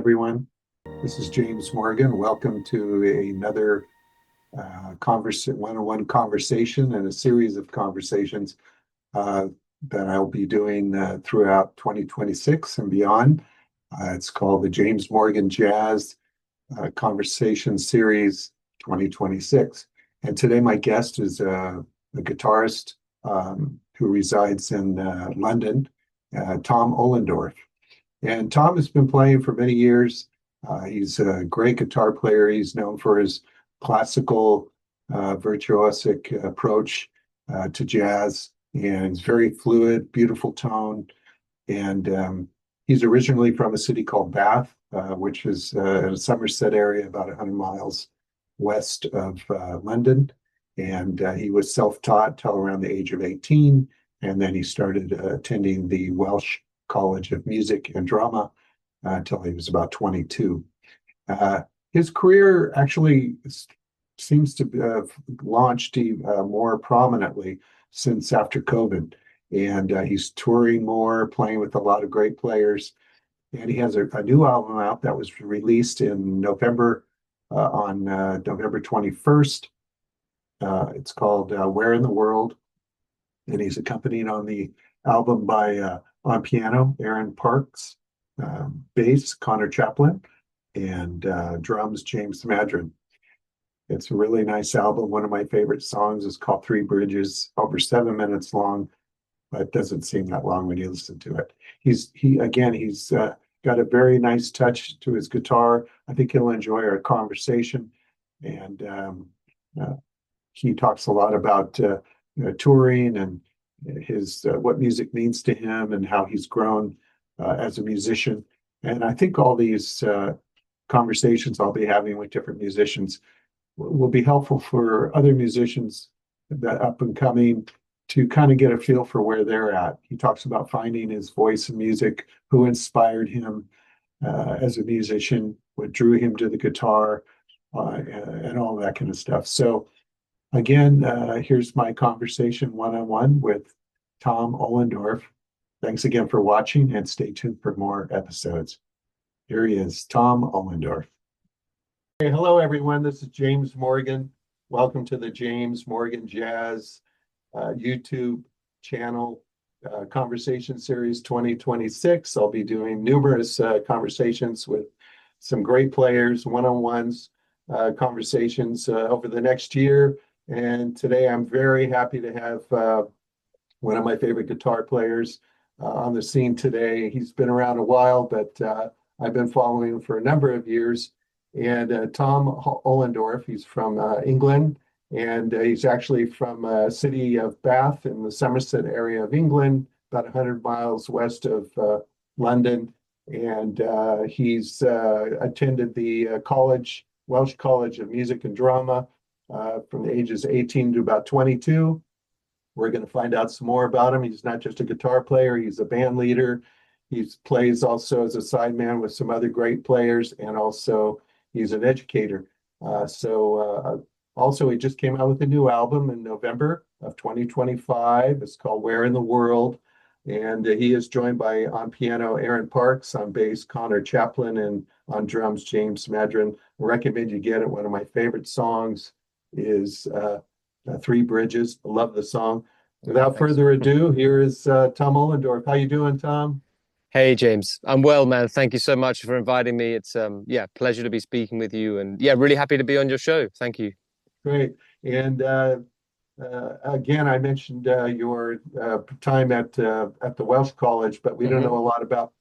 everyone. This is James Morgan. Welcome to another one-on-one conversation and a series of conversations that I'll be doing throughout 2026 and beyond. It's called the James Morgan Jazz Conversation Series 2026. And today my guest is a guitarist who resides in London, Tom Ollendorff. And Tom has been playing for many years. He's a great guitar player. He's known for his classical, virtuosic approach to jazz, and he's very fluid, beautiful tone. And he's originally from a city called Bath, which is in a Somerset area about 100 miles west of London. And he was self-taught till around the age of 18, and then he started attending the Welsh College of Music and Drama until he was about 22. His career actually seems to have launched more prominently since after COVID. And he's touring more, playing with a lot of great players. And he has a new album out that was released in November, on November 21st. It's called Where in the World? And he's accompanied on the album by on piano, Aaron Parks, bass, Conor Chaplin, and drums, James Maddren. It's a really nice album. One of my favorite songs is called Three Bridges, over 7 minutes long, but it doesn't seem that long when you listen to it. He's got a very nice touch to his guitar. I think he'll enjoy our conversation. And he talks a lot about touring and his what music means to him and how he's grown as a musician. And I think all these conversations I'll be having with different musicians will be helpful for other musicians that up and coming to kind of get a feel for where they're at. He talks about finding his voice in music, who inspired him as a musician, what drew him to the guitar, and all that kind of stuff. So again, here's my conversation one-on-one with Tom Ollendorff. Thanks again for watching, and stay tuned for more episodes. Here he is, Tom Ollendorff. Hey, hello, everyone. This is James Morgan. Welcome to the James Morgan Jazz YouTube channel, Conversation Series 2026. I'll be doing numerous conversations with some great players, one-on-ones, conversations over the next year. And today I'm very happy to have one of my favorite guitar players on the scene today. He's been around a while, but I've been following him for a number of years. And Tom Ollendorff, he's from England, and he's actually from a city of Bath in the Somerset area of England, about 100 miles west of London. And he's attended the Welsh College of Music and Drama from the ages 18 to about 22. We're going to find out some more about him. He's not just a guitar player, he's a band leader. He plays also as a sideman with some other great players, and also he's an educator. Also, he just came out with a new album in November of 2025. It's called Where in the World? And he is joined by, on piano, Aaron Parks, on bass, Conor Chaplin, and on drums, James Maddren. I recommend you get it. One of my favorite songs is Three Bridges. I love the song. Without further ado, here is Tom Ollendorff. How you doing, Tom? Hey, James. I'm well, man. Thank you so much for inviting me. It's pleasure to be speaking with you, and really happy to be on your show. Thank you. Great. And again, I mentioned your time at the Welsh College, but we don't know a lot about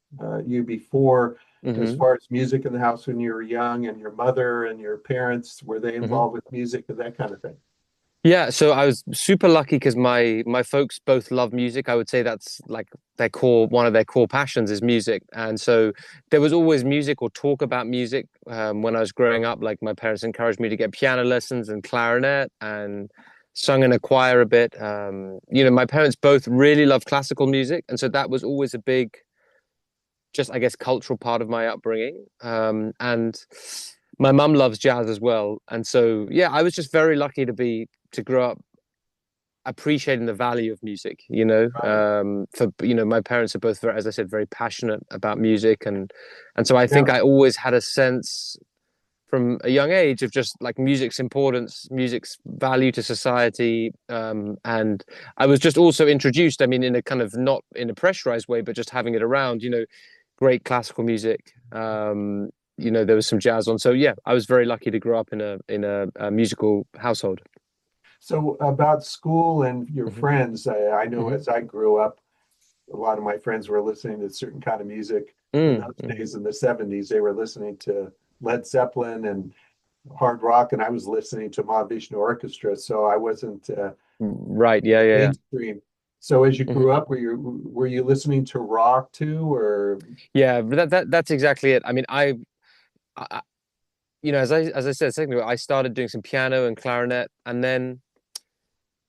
you before, as far as music in the house when you were young, and your mother and your parents, were they involved with music and that kind of thing? Yeah, so I was super lucky because my folks both love music. I would say that's like one of their core passions is music. And so there was always music or talk about music when I was growing up. Like my parents encouraged me to get piano lessons and clarinet and sung in a choir a bit. My parents both really love classical music. And so that was always a big, just I guess, cultural part of my upbringing. And my mum loves jazz as well. And so, I was just very lucky to grow up appreciating the value of music, you know. Right. For my parents are both very, as I said, very passionate about music, and so I think Yeah. I always had a sense from a young age of just like music's importance, music's value to society. And I was just also introduced, I mean, in a kind of not in a pressurized way, but just having it around, great classical music. There was some jazz on. So yeah, I was very lucky to grow up in a musical household. So about school and your Hmm. friends, I know Hmm. as I grew up, a lot of my friends were listening to certain kind of music. In Mm, those mm. days, in the 70s, they were listening to Led Zeppelin and hard rock, and I was listening to Mahavishnu Orchestra, so I wasn't Right. Yeah. Yeah. Yeah. mainstream. So as you Mhm. grew up, were you listening to rock too, or Yeah, but that's exactly it. I mean, I as I said a second ago, I started doing some piano and clarinet, and then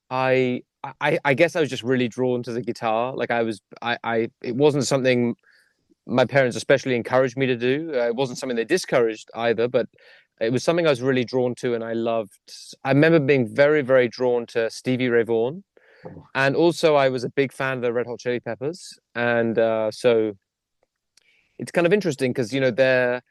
I guess I was just really drawn to the guitar. Like it wasn't something my parents especially encouraged me to do. It wasn't something they discouraged either, but it was something I was really drawn to, and I loved. I remember being very, very drawn to Stevie Ray Vaughan, and also I was a big fan of the Red Hot Chili Peppers, and so it's kind of interesting because that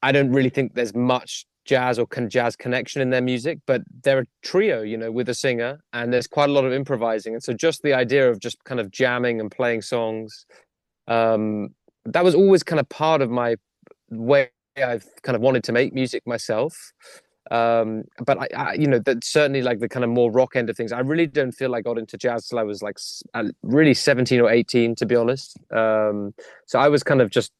I don't really think there's much jazz or jazz connection in their music, but they're a trio, with a singer, and there's quite a lot of improvising, and so just the idea of just kind of jamming and playing songs, that was always kind of part of my way I've kind of wanted to make music myself. But that certainly like the kind of more rock end of things. I really don't feel I got into jazz till I was like really 17 or 18, to be honest. So I was kind of just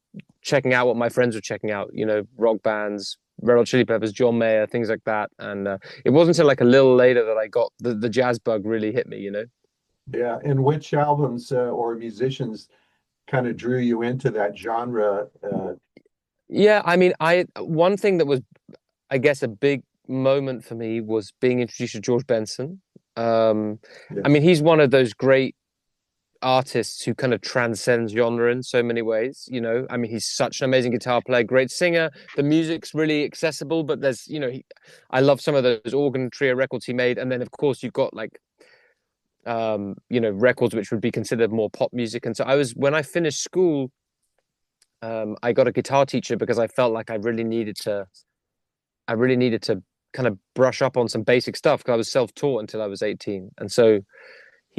checking out what my friends were checking out, rock bands, Red Hot Chili Peppers, John Mayer, things like that. And it wasn't until like a little later that I got the jazz bug really hit me. yeah, and which albums or musicians kind of drew you into that genre? Yeah, I mean, I one thing that was, I guess, a big moment for me was being introduced to George Benson. Um, I mean, Yes. he's one of those great artists who kind of transcends genre in so many ways. I mean, he's such an amazing guitar player, great singer. The music's really accessible, but I love some of those organ trio records he made. And then, of course, you've got like, records which would be considered more pop music. And so when I finished school, I got a guitar teacher because I felt like I really needed to kind of brush up on some basic stuff because I was self-taught until I was 18. And so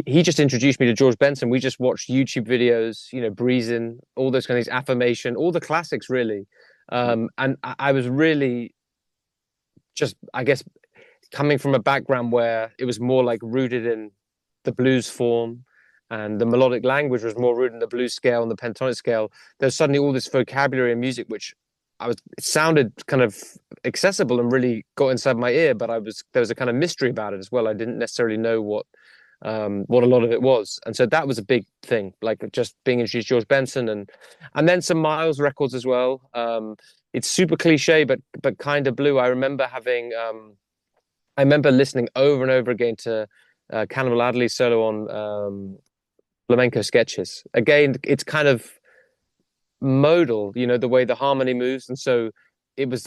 he just introduced me to George Benson. We just watched YouTube videos, Breezing, all those kind of things, Affirmation, all the classics, really. And I was really just, I guess, coming from a background where it was more like rooted in the blues form and the melodic language was more rooted in the blues scale and the pentatonic scale. There's suddenly all this vocabulary in music, which it sounded kind of accessible and really got inside my ear, but there was a kind of mystery about it as well. I didn't necessarily know what a lot of it was, and so that was a big thing, like just being introduced to George Benson and then some Miles records as well. It's super cliche, but kind of blue. I remember listening over and over again to Cannibal Adderley's solo on flamenco sketches. Again, it's kind of modal, the way the harmony moves. And so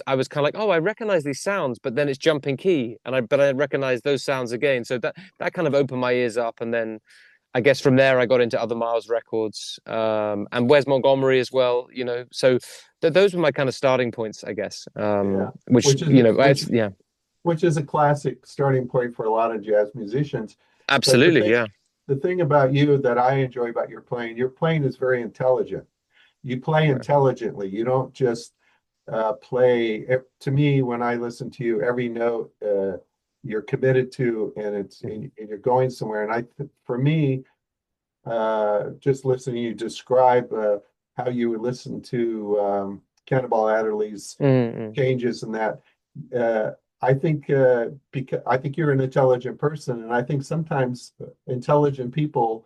I was kind of like, oh, I recognize these sounds, but then it's jumping key. But I recognize those sounds again. So that kind of opened my ears up. And then I guess from there, I got into other Miles records, and Wes Montgomery as well, so those were my kind of starting points, I guess, Yeah, which, which is which yeah, which is a classic starting point for a lot of jazz musicians. But the absolutely. thing Yeah. the thing about you that I enjoy about your playing is very intelligent. You play Right. intelligently. You don't just play. To me, when I listen to you, every note you're committed to, and Mhm. and you're going somewhere. And for me, just listening to you describe how you would listen to Cannonball Adderley's Mm-mm. changes and that. Uh, because I think you're an intelligent person, and I think sometimes intelligent people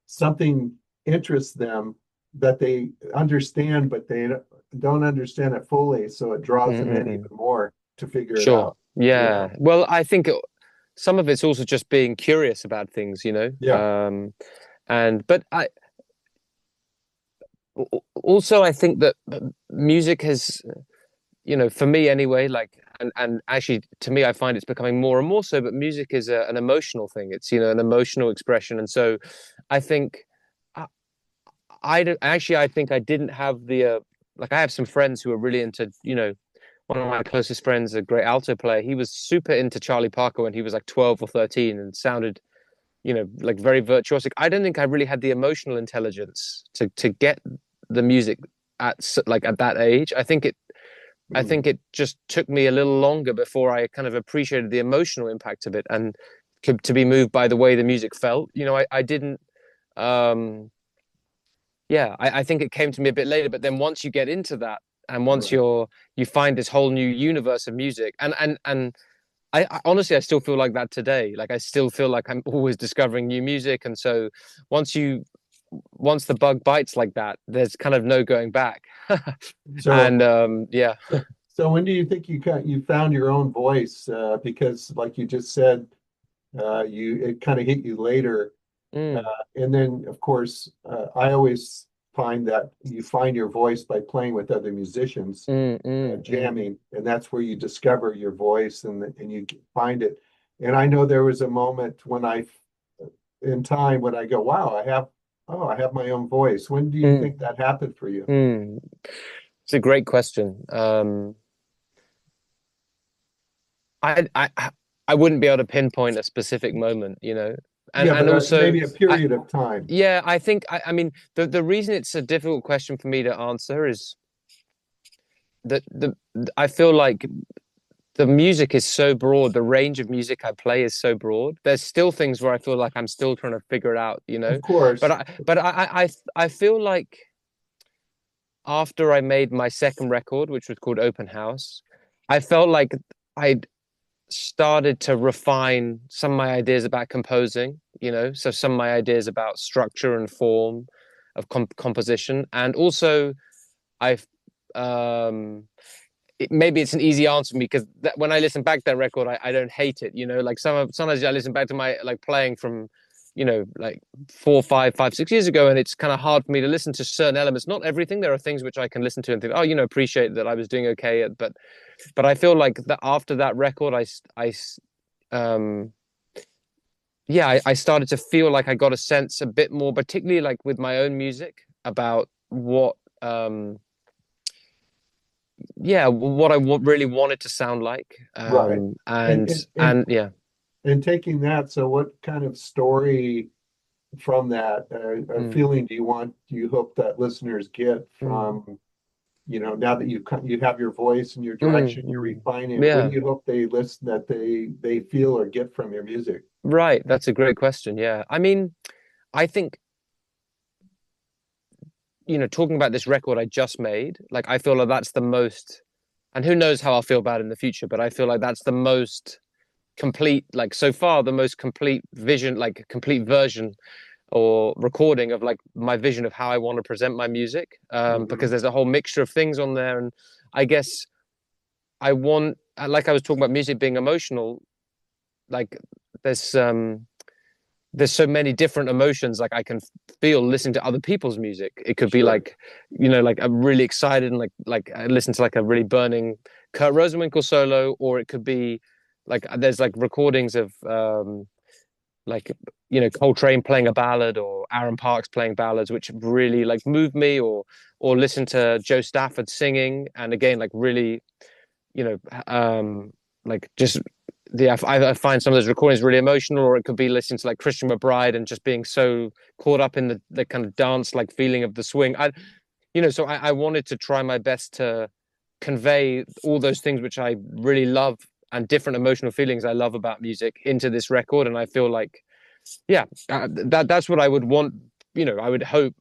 something interests them that they understand, but they don't understand it fully, so it draws them in even Mm-mm. more to figure it Sure. out. Yeah, Yeah. Well, I think some of it's also just being curious about things. yeah, And but also I think that music has, for me anyway, like, and actually to me, I find it's becoming more and more so, but music is an emotional thing. It's, an emotional expression. And so I think I, I think I didn't have like I have some friends who are really into, one of my closest friends, a great alto player, he was super into Charlie Parker when he was like 12 or 13 and sounded, like very virtuosic. I don't think I really had the emotional intelligence to get the music at that age. I think it just took me a little longer before I kind of appreciated the emotional impact of it and to be moved by the way the music felt. I didn't, yeah, I think it came to me a bit later, but then once you get into that and once Right. you find this whole new universe of music and I honestly, I still feel like that today. Like I still feel like I'm always discovering new music. And so once once the bug bites like that, there's kind of no going back. So, And yeah. so when do you think you found your own voice? Because, like you just said, it kind of hit you later. Uh, Mm, and then, of course, I always find that you find your voice by playing with other musicians, mm. jamming, and that's where you discover your voice and you find it. And I know there was a moment in time, when I go, wow, I have my own voice. When do you Mm, think that happened for you? mm. It's a great question. I, I, I wouldn't be able to pinpoint a specific moment, Yeah, and but also, maybe a I, period of time. yeah, I think, I mean, the reason it's a difficult question for me to answer is that I feel like the music is so broad, the range of music I play is so broad. There's still things where I feel like I'm still trying to figure it out, Of But course. I feel like after I made my second record, which was called Open House, I felt like I'd started to refine some of my ideas about composing, so some of my ideas about structure and form of composition. And also I've maybe it's an easy answer for me because when I listen back to that record, I don't hate it. Like sometimes I listen back to my like playing from, like 4, 5, 5, 6 years ago, and it's kind of hard for me to listen to certain elements. Not everything. There are things which I can listen to and think, oh, appreciate that I was doing okay. But I feel like that after that record, um, yeah, I started to feel like I got a sense a bit more, particularly like with my own music, about what yeah, what I really wanted to sound like. Right. And and and And yeah. and taking that, so what kind of story from that or Mm, feeling do you hope that listeners get mm, from, now that you have your voice and your direction, you're mm. refining it, what do Yeah, you hope they listen that they feel or get from your music? right. That's a great question. Yeah. I mean, I think, talking about this record I just made, like I feel like that's the most, and who knows how I'll feel about it in the future, but I feel like that's the most complete, like so far, the most complete vision, like complete version or recording of like my vision of how I want to present my music. Because Hmm. there's a whole mixture of things on there. And I guess I want, like I was talking about music being emotional, like there's um there's so many different emotions like I can feel listening to other people's music. It could be Sure. like, like I'm really excited and like I listen to like a really burning Kurt Rosenwinkel solo, or it could be like there's like recordings of like Coltrane playing a ballad or Aaron Parks playing ballads which really like move me, or listen to Joe Stafford singing and again like really you know like just I find some of those recordings really emotional, or it could be listening to like Christian McBride and just being so caught up in the kind of dance like feeling of the swing. So I wanted to try my best to convey all those things which I really love and different emotional feelings I love about music into this record. And I feel like, yeah, that's what I would want. I would hope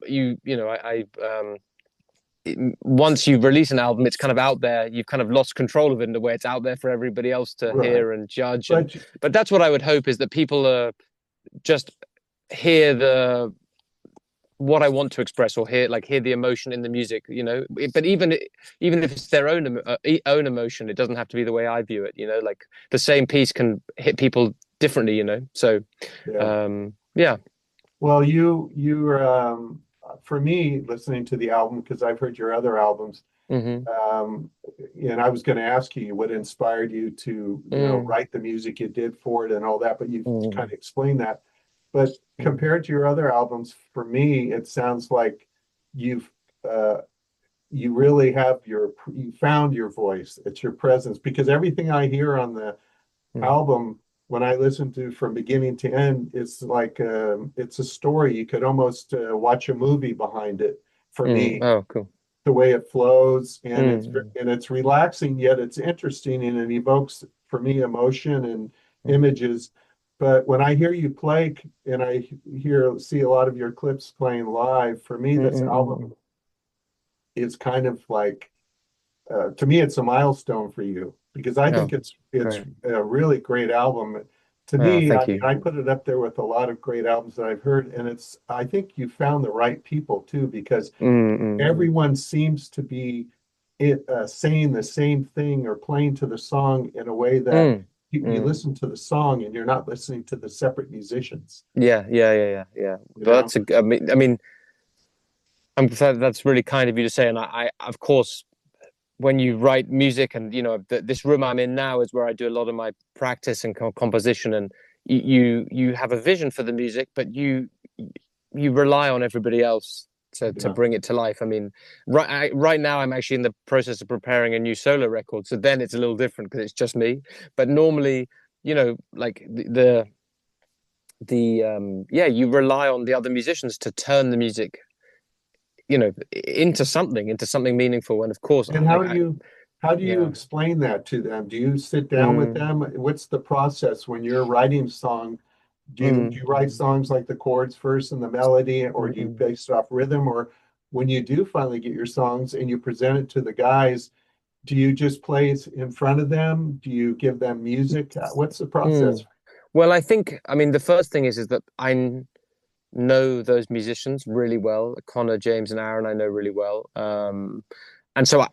once you release an album, it's kind of out there. You've kind of lost control of it in a way. It's out there for everybody else to Right. hear and judge. But But that's what I would hope is that people just hear the what I want to express or hear the emotion in the music. But even if it's their own emotion, it doesn't have to be the way I view it. Like the same piece can hit people differently. So yeah. yeah. Well, for me, listening to the album, because I've heard your other albums, Hmm. Um, and I was going to ask you what inspired you to, Mm, write the music you did for it and all that, but you've kind mm, of explained that. But mm, compared to your other albums, for me, it sounds like you've uh, you really have you found your voice. It's your presence because everything I hear on the mm, album, when I listen to from beginning to end, it's like it's a story. You could almost watch a movie behind it for mm. me, Oh, cool. the way it flows, Mm, and it's relaxing, yet it's interesting and it evokes for me emotion and mm, images. But when I hear you play and I see a lot of your clips playing live, for me, mm, this mm, album mm. is kind of like to me, it's a milestone for you because I think Oh, it's great. a really great album. To Oh, me, I thank mean, you. I put it up there with a lot of great albums that I've heard, and I think you found the right people too because Mm, mm, everyone seems to be saying the same thing or playing to the song in a way that mm, you mm. listen to the song and you're not listening to the separate musicians, Yeah, yeah, yeah, yeah, yeah. you But know? that's I mean, I'm glad that's really kind of you to say. And of course, when you write music, and this room I'm in now is where I do a lot of my practice and composition, and you have a vision for the music, but you rely on everybody else to Yeah. bring it to life. I mean, right now I'm actually in the process of preparing a new solo record, so then it's a little different because it's just me. But normally, like yeah, you rely on the other musicians to turn the music, into something meaningful. And of course, And how do you yeah. explain that to them? Do you sit down with Mm, them? What's the process when you're writing a song? Do mm, you write songs like the chords first and the melody, or mm, do you mm. base it off rhythm? Or when you do finally get your songs and you present it to the guys, do you just play it in front of them? Do you give them music? What's the process? Mm. Well, I mean, the first thing is that know those musicians really well. Connor, James, and Aaron, I know really well. And so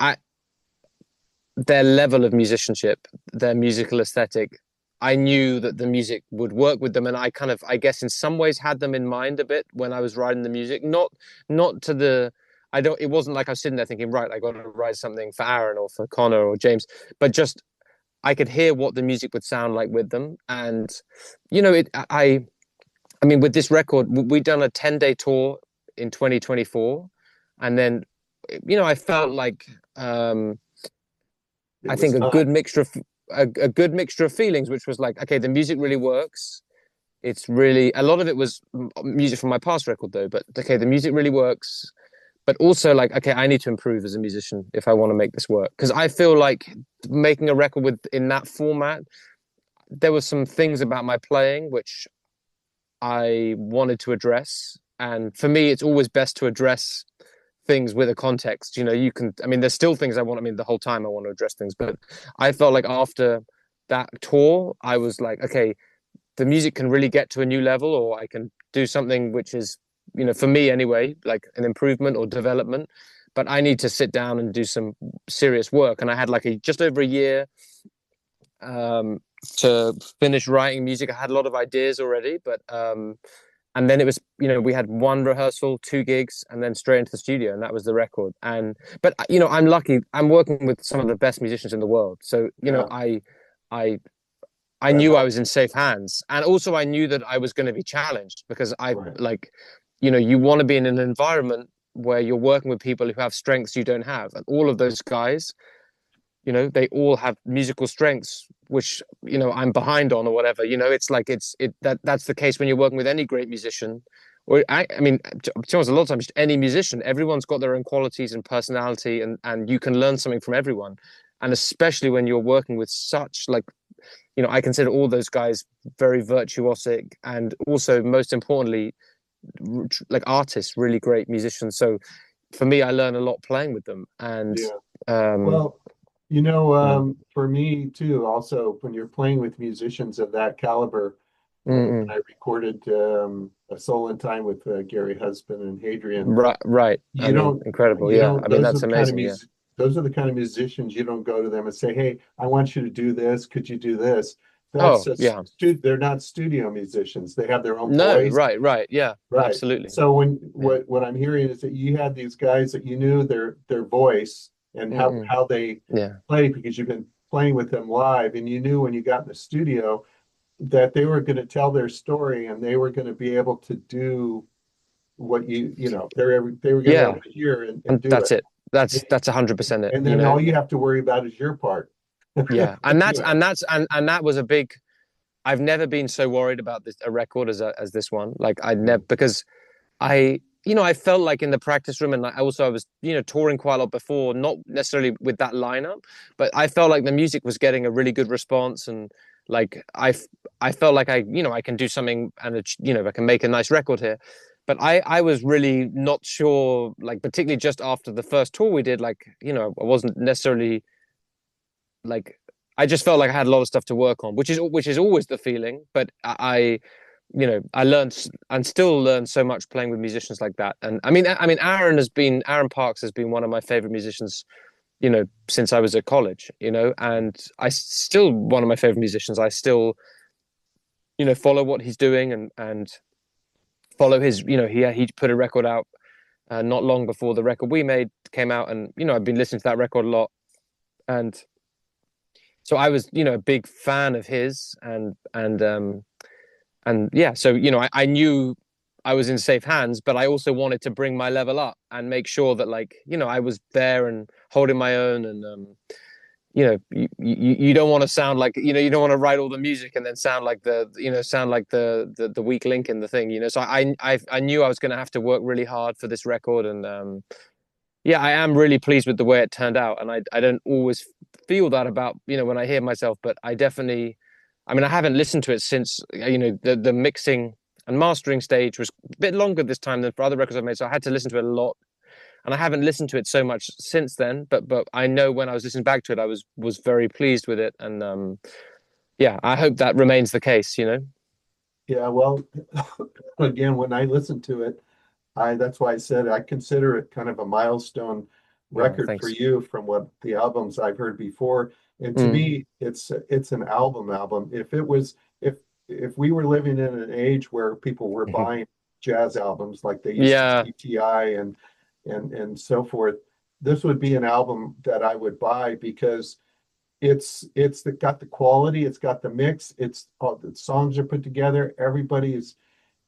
their level of musicianship, their musical aesthetic, I knew that the music would work with them, and I guess, in some ways had them in mind a bit when I was writing the music. Not to the, I don't. It wasn't like I was sitting there thinking, right, I got to write something for Aaron or for Connor or James, but just I could hear what the music would sound like with them, and I mean, with this record, we'd done a 10-day tour in 2024, and then I felt like It I think was time. a good mixture of feelings, which was like, okay, the music really works. It's really, a lot of it was music from my past record though, but okay, the music really works. But also, like, okay, I need to improve as a musician if I want to make this work, because I feel like making a record in that format, there were some things about my playing which I wanted to address. And for me, it's always best to address things with a context. I mean, there's still things I mean, the whole time I want to address things, but I felt like after that tour, I was like, okay, the music can really get to a new level, or I can do something which is, for me anyway, like an improvement or development. But I need to sit down and do some serious work. And I had like just over a year um, to finish writing music. I had a lot of ideas already, but and then it was, we had one rehearsal, two gigs, and then straight into the studio, and that was the record. But I'm lucky. I'm working with some of the best musicians in the world, so Yeah, I I that knew I helps. was in safe hands, and also I knew that I was going to be challenged because Right. you want to be in an environment where you're working with people who have strengths you don't have, and all of those guys, they all have musical strengths which I'm behind on or whatever. It's like that's the case when you're working with any great musician, or I mean, to be honest, a lot of times just any musician, everyone's got their own qualities and personality, and you can learn something from everyone, and especially when you're working with such, like, I consider all those guys very virtuosic, and also most importantly, like artists, really great musicians. So for me, I learn a lot playing with them, and Yeah. um, Well, mm, for me too, also when you're playing with musicians of that caliber, mm, when mm. I recorded a Soul in Time with Gary Husband and Hadrian, Right, right. I mean, incredible. Yeah. I mean, those are that's the kind of amazing. Yeah. those are the kind of musicians you don't go to them and say, "Hey, I want you to do this. Could you do this?" Oh, yeah. They're not studio musicians. They have their own No, voice. right, right. Yeah, Right. absolutely. So Yeah. what I'm hearing is that you had these guys that you knew their voice and Mm-mm. how they Yeah. play, because you've been playing with them live, and you knew when you got in the studio that they were going to tell their story, and they were going to be able to do what they were going to be able Yeah. to hear and And do that's it. it. That's 100% it, And you then know? all you have to worry about is your part. Yeah. You know. And that was a big, I've never been so worried about this a record as this one. Like I'd never, Mm. because I felt like in the practice room, and like I was, touring quite a lot before, not necessarily with that lineup, but I felt like the music was getting a really good response, and like I felt like I can do something, and I can make a nice record here. But I was really not sure, like particularly just after the first tour we did, like I wasn't necessarily like I just felt like I had a lot of stuff to work on, which is always the feeling. But I learned and still learn so much playing with musicians like that. And I mean, Aaron Parks has been one of my favorite musicians, since I was at college, and I still one of my favorite musicians. I still, follow what he's doing and follow his, he put a record out not long before the record we made came out, and I've been listening to that record a lot, and so I was, a big fan of his, and yeah, so I knew I was in safe hands, but I also wanted to bring my level up and make sure that, like, I was there and holding my own, and you don't want to sound like, you don't want to write all the music and then sound like the weak link in the thing, so I knew I was going to have to work really hard for this record, and yeah, I am really pleased with the way it turned out, and I don't always feel that about when I hear myself, but I definitely, I mean, I haven't listened to it since the mixing and mastering stage was a bit longer this time than for other records I've made, so I had to listen to it a lot, and I haven't listened to it so much since then. But I know when I was listening back to it, I was very pleased with it, and yeah, I hope that remains the case. Yeah, well, again, when I listen to it, that's why I said I consider it kind of a milestone Oh, record for thanks. you from what the albums I've heard before. And to Mm. me, it's an album. If we were living in an age where people were buying jazz albums like they used to Yeah. see TI and so forth, this would be an album that I would buy, because got the quality, it's got the mix, it's all the songs are put together, everybody's,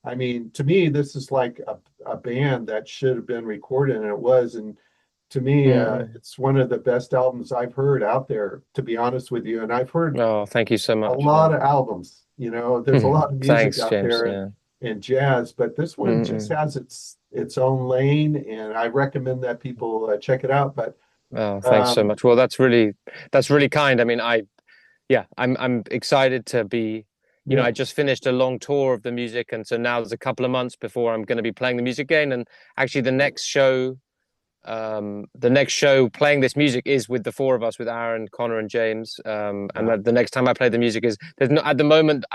I mean, to me, this is like a band that should have been recorded, and it was. And to me, Mm-mm. it's one of the best albums I've heard out there, to be honest with you. And I've heard Oh, thank you so a much. Yeah. lot of albums. There's a lot of music Thanks, out James. there Yeah. in jazz, but this one just Mm-mm. has its own lane, and I recommend that people check it out. But Oh, thanks so um, much. Well, that's really kind. I mean, yeah, I'm excited to be, yeah, I just finished a long tour of the music, and so now there's a couple of months before I'm going to be playing the music again. And actually, the next show playing this music is with the four of us, with Aaron, Connor, and James. And uh, the next time I play the music is there's no at the moment.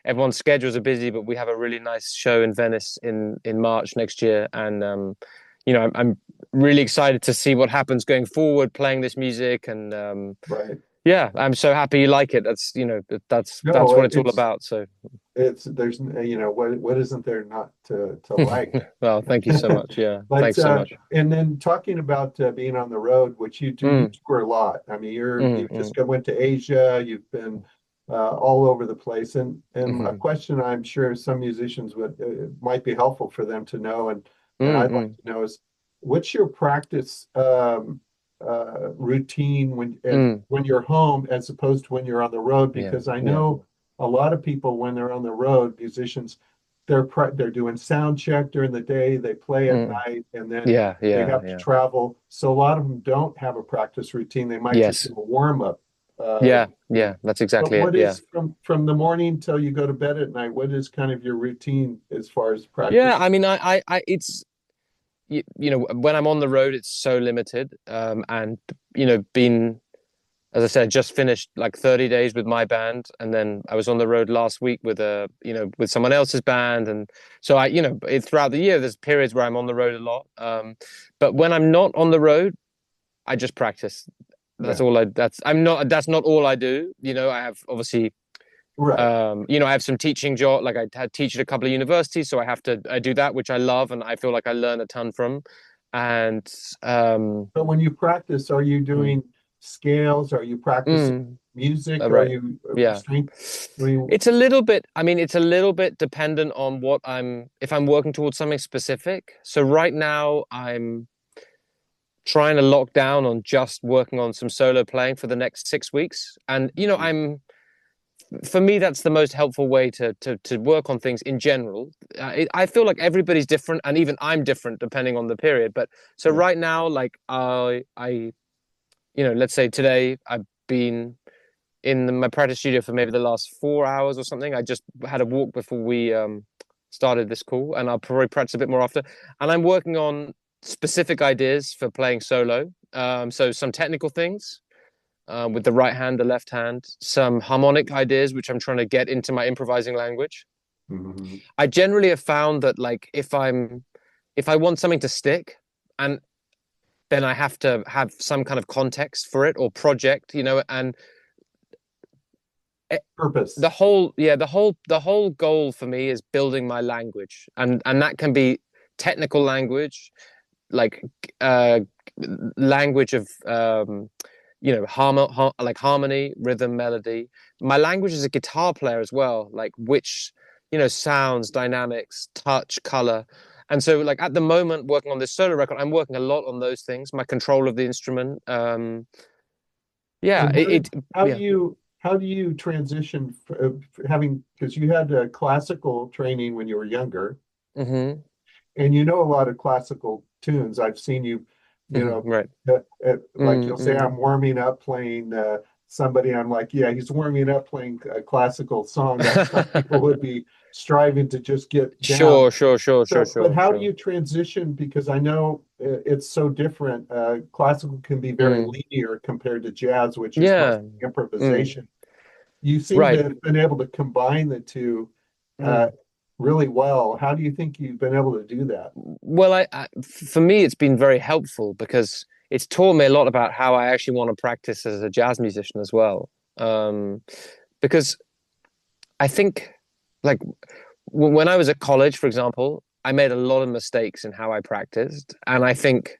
Everyone's schedules are busy, but we have a really nice show in Venice in March next year, and I'm really excited to see what happens going forward playing this music, and right. yeah, I'm so happy you like it. That's No, what it's all about. So, there's what isn't there not to like. well, thank you so much. Yeah, But thanks so much. and then talking about being on the road, which you do, you Mm, tour a lot. I mean, mm, you mm, just went to Asia. You've been all over the place. And a mm, question I'm sure some musicians would might be helpful for them to know, and mm, I'd like mm, to know is, what's your practice routine mm. when you're home as opposed to when you're on the road? Yeah, Because I yeah. know a lot of people when they're on the road, musicians, they're doing sound check during the day, they play at Mm. night, and then Yeah, they yeah, have to yeah. travel. So a lot of them don't have a practice routine. They might just Yes. do a warm up Yeah, routine. yeah. That's But exactly it. what Yeah. is from the morning till you go to bed at night? What is kind of your routine as far as Yeah. practice? I mean, it's when I'm on the road, it's so limited. And been as I said, just finished like 30 days with my band, and then I was on the road last week with with someone else's band, and so throughout the year, there's periods where I'm on the road a lot. But when I'm not on the road, I just practice. Yeah, That's not all I do. I have obviously right. I have some teaching job, like I had teach at a couple of universities, so I do that, which I love, and I feel like I learn a ton from. And um, But when you practice, are you mm, doing scales? Are you practicing mm, music? Are right, you yeah. strength? I mean, It's a little bit, I mean, it's a little bit dependent on if I'm working towards something specific. So right now I'm trying to lock down on just working on some solo playing for the next 6 weeks. And, for me, that's the most helpful way to work on things in general. I feel like everybody's different, and even I'm different depending on the period. But so yeah. right now, like let's say today I've been in my practice studio for maybe the last 4 hours or something. I just had a walk before we started this call, and I'll probably practice a bit more after. And I'm working on specific ideas for playing solo. So some technical things with the right hand, the left hand, some harmonic ideas, which I'm trying to get into my improvising language. Mhm. I generally have found that like if I want something to stick, and then I have to have some kind of context for it or project, and the Purpose. whole yeah the whole goal for me is building my language, and that can be technical language, like uh language of like harmony, rhythm, melody. My language is a guitar player as well, like which sounds, dynamics, touch, color. And so like at the moment working on this solo record, I'm working a lot on those things, my control of the instrument. Yeah, And it yeah. how do you transition having because you had classical training when you were younger, Hmm. and you know a lot of classical tunes. I've seen you, you Hmm. know, Right. like you'll say, Mm-hmm. I'm warming up playing somebody. I'm like, yeah, he's warming up playing a classical song that some people would be striving to just get down. Sure, sure, sure, sure, So, but sure, how do sure. you transition? Because I know it's so different. Classical can be very Mm. linear compared to jazz, which is mostly Yeah. Mm. improvisation. You seem to Right. have been able to combine the two uh, Mm. really well. How do you think you've been able to do that? Well, for me, it's been very helpful because it's taught me a lot about how I actually want to practice as a jazz musician as well. Um, because I think, like, when I was at college, for example, I made a lot of mistakes in how I practiced, and I think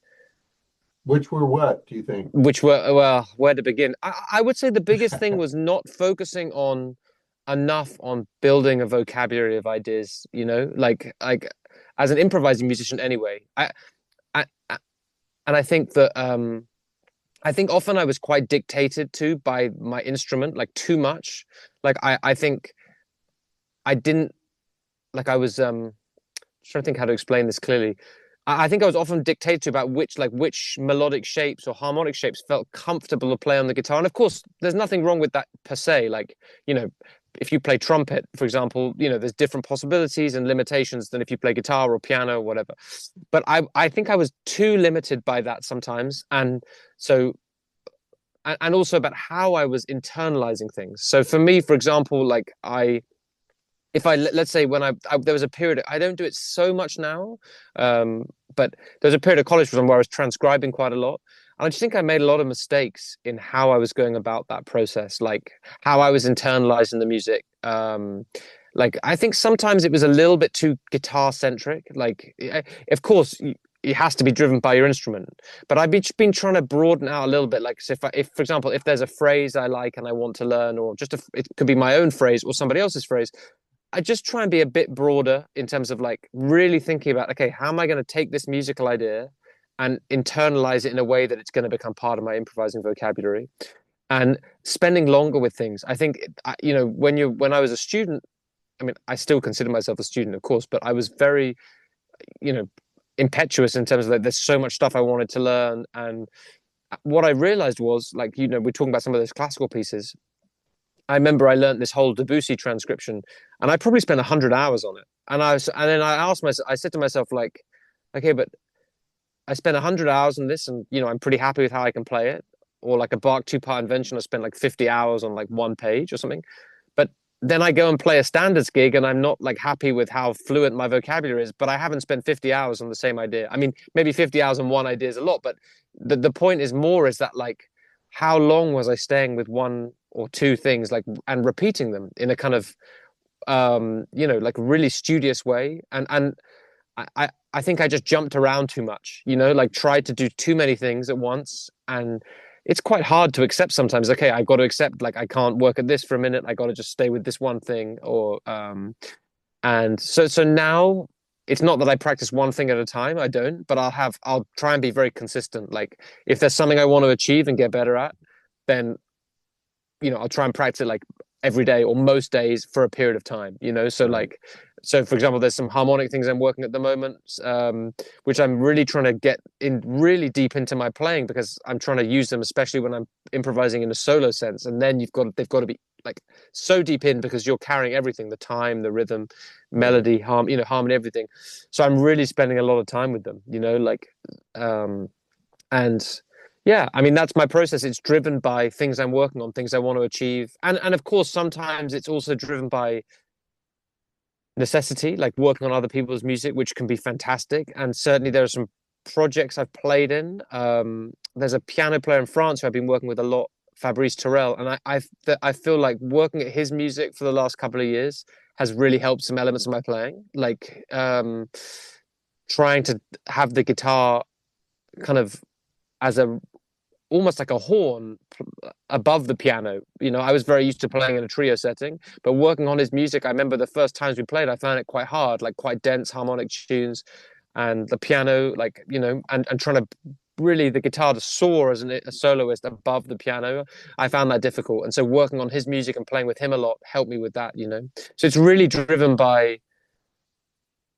Which were what, do you think? which were well, where to begin? I would say the biggest thing was not focusing on enough on building a vocabulary of ideas, like as an improvising musician anyway. I and I think that I think often I was quite dictated to by my instrument, like too much. Like I think I didn't like I was trying to think how to explain this clearly. I think I was often dictated to about which melodic shapes or harmonic shapes felt comfortable to play on the guitar. And of course, there's nothing wrong with that per se. Like, you know, if you play trumpet, for example, there's different possibilities and limitations than if you play guitar or piano or whatever. But I think I was too limited by that sometimes. And so and also about how I was internalizing things. So for me, for example, like if I let's say there was a period, I don't do it so much now, but there was a period of college where I was transcribing quite a lot. And I just think I made a lot of mistakes in how I was going about that process, like how I was internalizing the music. Like I think sometimes it was a little bit too guitar centric. Like, of course, it has to be driven by your instrument, but I've been trying to broaden out a little bit. Like, so if for example, if there's a phrase I like and I want to learn, or it could be my own phrase or somebody else's phrase, I just try and be a bit broader in terms of like really thinking about, okay, how am I going to take this musical idea and internalize it in a way that it's going to become part of my improvising vocabulary, and spending longer with things. I think, when I was a student, I mean, I still consider myself a student, of course, but I was very, you know, impetuous in terms of like, there's so much stuff I wanted to learn. And what I realized was like, we're talking about some of those classical pieces. I remember I learned this whole Debussy transcription, and I probably spent 100 hours on it. And then I asked myself, I said to myself, like, okay, but I spent 100 hours on this, and I'm pretty happy with how I can play it. Or like a Bach two-part invention, I spent like 50 hours on like one page or something. But then I go and play a standards gig, and I'm not like happy with how fluent my vocabulary is. But I haven't spent 50 hours on the same idea. I mean, maybe 50 hours on one idea is a lot, but the point is that like, how long was I staying with one or two things, like, and repeating them in a kind of like really studious way. And I think I just jumped around too much, you know, like tried to do too many things at once. And it's quite hard to accept sometimes. Okay, I've got to accept like I can't work at this for a minute. I got to just stay with this one thing. Or and so now it's not that I practice one thing at a time. I don't, but I'll try and be very consistent. Like if there's something I want to achieve and get better at, then I'll try and practice it like every day or most days for a period of time, so Right. like, so for example, there's some harmonic things I'm working at the moment, which I'm really trying to get in really deep into my playing, because I'm trying to use them, especially when I'm improvising in a solo sense. And then they've got to be like so deep in, because you're carrying everything, the time, the rhythm, Right. melody, harmony, everything. So I'm really spending a lot of time with them, and yeah, I mean, that's my process. It's driven by things I'm working on, things I want to achieve. And of course, sometimes it's also driven by necessity, like working on other people's music, which can be fantastic. And certainly there are some projects I've played in. There's a piano player in France who I've been working with a lot, Fabrice Terrell. And I feel like working at his music for the last couple of years has really helped some elements of my playing. Like trying to have the guitar kind of as a almost like a horn above the piano. I was very used to playing in a trio setting, but working on his music, I remember the first times we played, I found it quite hard, like quite dense harmonic tunes, and the piano, like, and trying to really the guitar to soar as a soloist above the piano. I found that difficult. And so working on his music and playing with him a lot helped me with that. So it's really driven by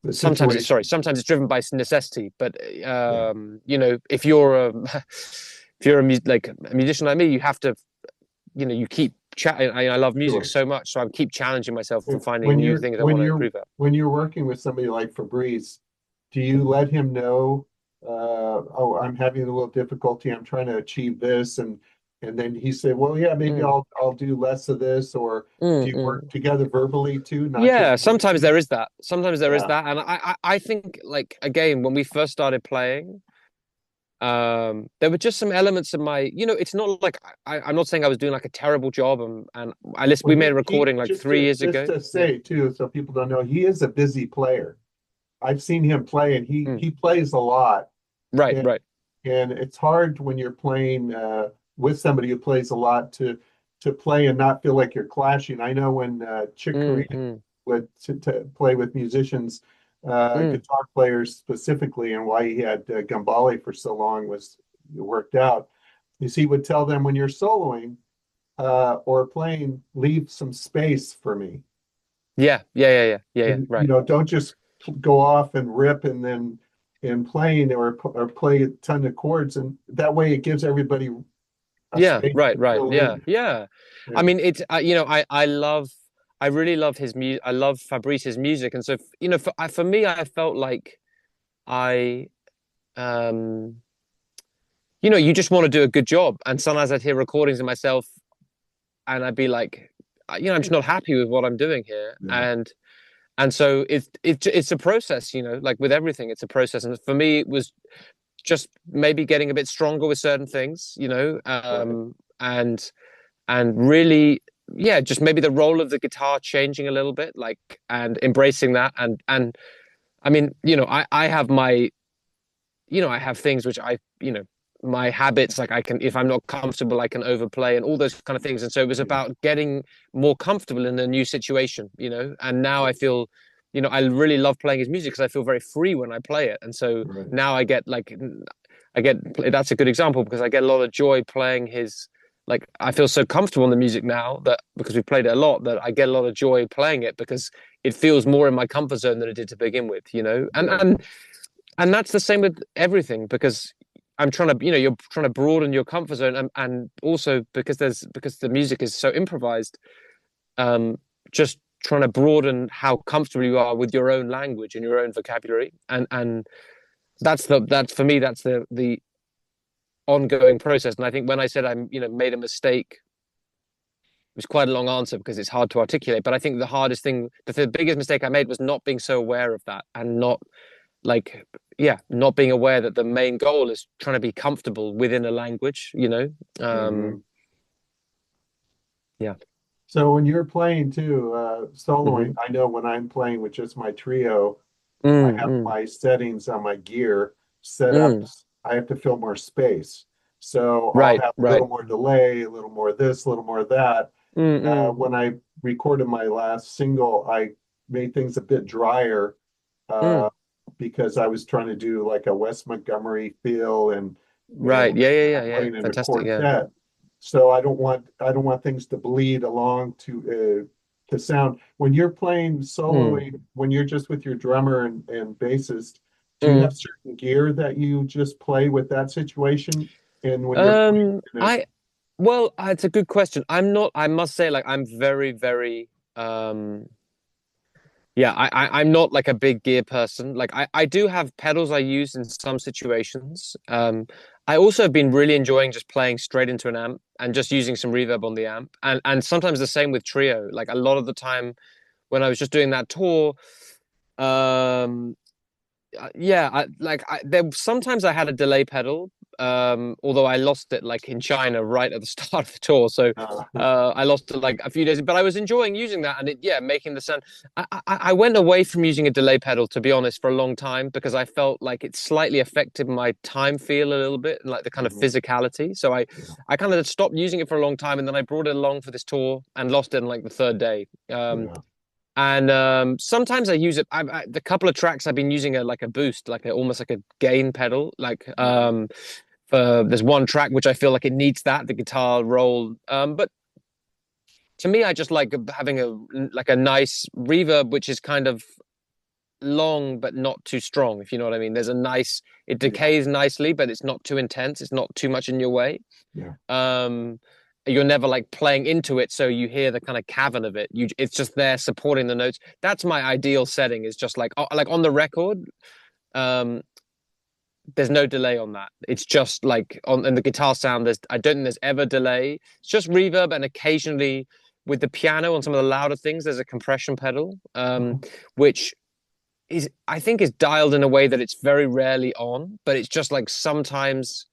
The sometimes situation. sometimes it's driven by necessity, but Yeah. if you're a if you're like a musician like me, you have to, you keep chatting. I love music Sure. so much, so I keep challenging myself and finding When new you're things I when want to you're improve at. when you're working with somebody like Fabrice, do you let him know, oh, I'm having a little difficulty, I'm trying to achieve this, and then he said, well, yeah, maybe Mm, I'll do less of this, or do mm, you work mm. together verbally too, not just Yeah, sometimes musically? there is that. Sometimes there is Yeah. that, and I think, like, again, when we first started playing, there were just some elements of my, it's not like I'm not saying I was doing like a terrible job, and Well, we made a he recording like just 3 years just ago. to Yeah. say too, so people don't know, he is a busy player. I've seen him play, and he Mm. he plays a lot. Right, And right. and it's hard when you're playing with somebody who plays a lot to play and not feel like you're clashing. I know when Chick Mm, Corea mm, would to play with musicians, mm. guitar players specifically, and why he had Gambale for so long was worked out. Is he would tell them, when you're soloing or playing, leave some space for me, Yeah, yeah, yeah, yeah, yeah, yeah. and Right. don't just go off and rip and then in playing, or play a ton of chords, and that way it gives everybody a Yeah, space right, to right. fill Yeah, in. yeah. I Yeah. mean, it's I really love his music. I love Fabrice's music, and so for me, I felt like I um you just want to do a good job, and sometimes I'd hear recordings of myself, and I'd be like, I'm just not happy with what I'm doing here, Yeah. and so it's a process, like with everything, it's a process, and for me, it was just maybe getting a bit stronger with certain things, Right. and really, yeah, just maybe the role of the guitar changing a little bit, like, and embracing that. And I mean, I have my, I have things which my habits, like I can, if I'm not comfortable, I can overplay and all those kind of things. And so it was Yeah. about getting more comfortable in a new situation, and now I feel, I really love playing his music because I feel very free when I play it. And so Right. now I get, that's a good example, because I get a lot of joy playing his, like, I feel so comfortable in the music now, that because we played it a lot, that I get a lot of joy playing it, because it feels more in my comfort zone than it did to begin with, and Right. that's the same with everything, because I'm trying to, you're trying to broaden your comfort zone, and also because the music is so improvised, um, just trying to broaden how comfortable you are with your own language and your own vocabulary, and that's for me, that's the ongoing process. And I think when I said I'm, made a mistake, it was quite a long answer because it's hard to articulate. But I think the hardest thing, the biggest mistake I made was not being so aware of that, and not like, yeah, not being aware that the main goal is trying to be comfortable within a language. Hmm. Um, yeah. So when you're playing too, Hmm. soloing, I know when I'm playing with just my trio, I Mm, have mm, my settings on my gear set up. mm. I have to fill more space. So I'll Right, have a right. little more delay, a little more this, a little more that. Mm, mm, When I recorded my last single, I made things a bit drier uh, mm. because I was trying to do like a Wes Montgomery feel and Right. Yeah, yeah, yeah, I'm yeah. playing in a Fantastic. Yeah. quartet. So I don't want things to bleed along to sound. When you're playing Mm, soloing, when you're just with your drummer and bassist, do you have mm. certain gear that you just play with that situation? And when you're playing in a I well, it's a good question. I'm not, I must say, like I'm very, very um yeah, I'm not like a big gear person. Like I do have pedals I use in some situations. I also have been really enjoying just playing straight into an amp and just using some reverb on the amp. And sometimes the same with trio. Like a lot of the time when I was just doing that tour, um yeah, there sometimes I had a delay pedal, although I lost it like in China right at the start of the tour. So uh, I lost it like a few days, but I was enjoying using that and it, yeah, making the sound. I went away from using a delay pedal, to be honest, for a long time because I felt like it slightly affected my time feel a little bit and like the kind of mhm, physicality. So yeah, I kind of stopped using it for a long time and then I brought it along for this tour and lost it in like the third day. yeah. And sometimes I use it. The couple of tracks I've been using like a boost, like almost like a gain pedal. Like Mhm. for there's one track which I feel like it needs that the guitar roll. But to me, I just like having a nice reverb, which is kind of long but not too strong. If you know what I mean. There's a nice. It Yeah, decays nicely, but it's not too intense. It's not too much in your way. yeah. um you're never like playing into it so you hear the kind of cavern of it. It's just there supporting the notes. That's my ideal setting, is just like on the record. um there's no delay on that. It's just like on in the guitar sound, I don't think there's ever delay. It's just reverb, and occasionally with the piano on some of the louder things there's a compression pedal, Mhm. which is, I think, is dialed in a way that it's very rarely on, but it's just like sometimes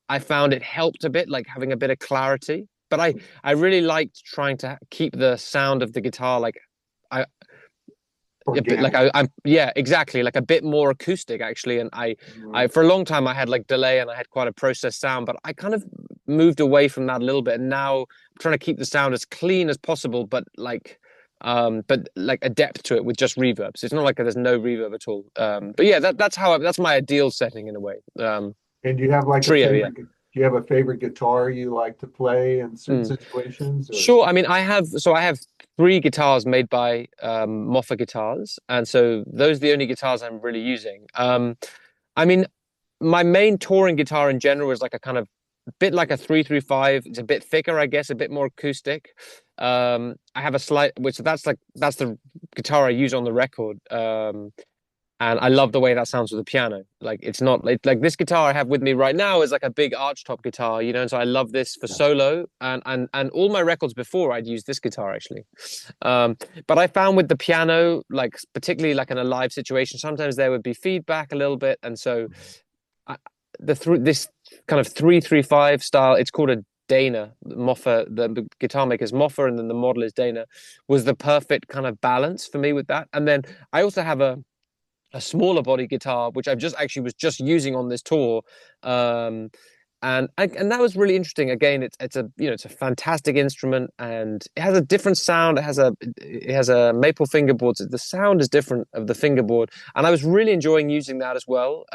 I found it helped a bit, like having a bit of clarity. But I really liked trying to keep the sound of the guitar like I a bit like Organic. I'm yeah, exactly, like a bit more acoustic actually. And I Mhm. for a long time I had like delay and I had quite a processed sound, but I kind of moved away from that a little bit. And now I'm trying to keep the sound as clean as possible, but like a depth to it with just reverb. So it's not like there's no reverb at all. But yeah, that's my ideal setting in a way. And do you have like a Trio, yeah. favorite? Do you have a favorite guitar you like to play in certain Mm. situations, or? Sure. I mean, I have three guitars made by Moffa Guitars, and so those are the only guitars I'm really using. I mean, my main touring guitar in general is like a kind of bit like a 335. It's a bit thicker, I guess, a bit more acoustic. I have a slight, which that's the guitar I use on the record. And I love the way that sounds with the piano. Like it's not like this guitar I have with me right now is like a big archtop guitar, you know. And so I love this for Yeah. solo, and all my records before I'd use this guitar actually. Um, but I found with the piano, like particularly like in a live situation, sometimes there would be feedback a little bit, and so I, this kind of 335 style, it's called a Dana. Moffa, the guitar maker's Moffa, and then the model is Dana, was the perfect kind of balance for me with that. And then I also have a smaller body guitar, which I've just actually was just using on this tour. Um, and that was really interesting. Again, it's a it's a fantastic instrument, and it has a different sound. It has a maple fingerboard. So the sound is different of the fingerboard, and I was really enjoying using that as well.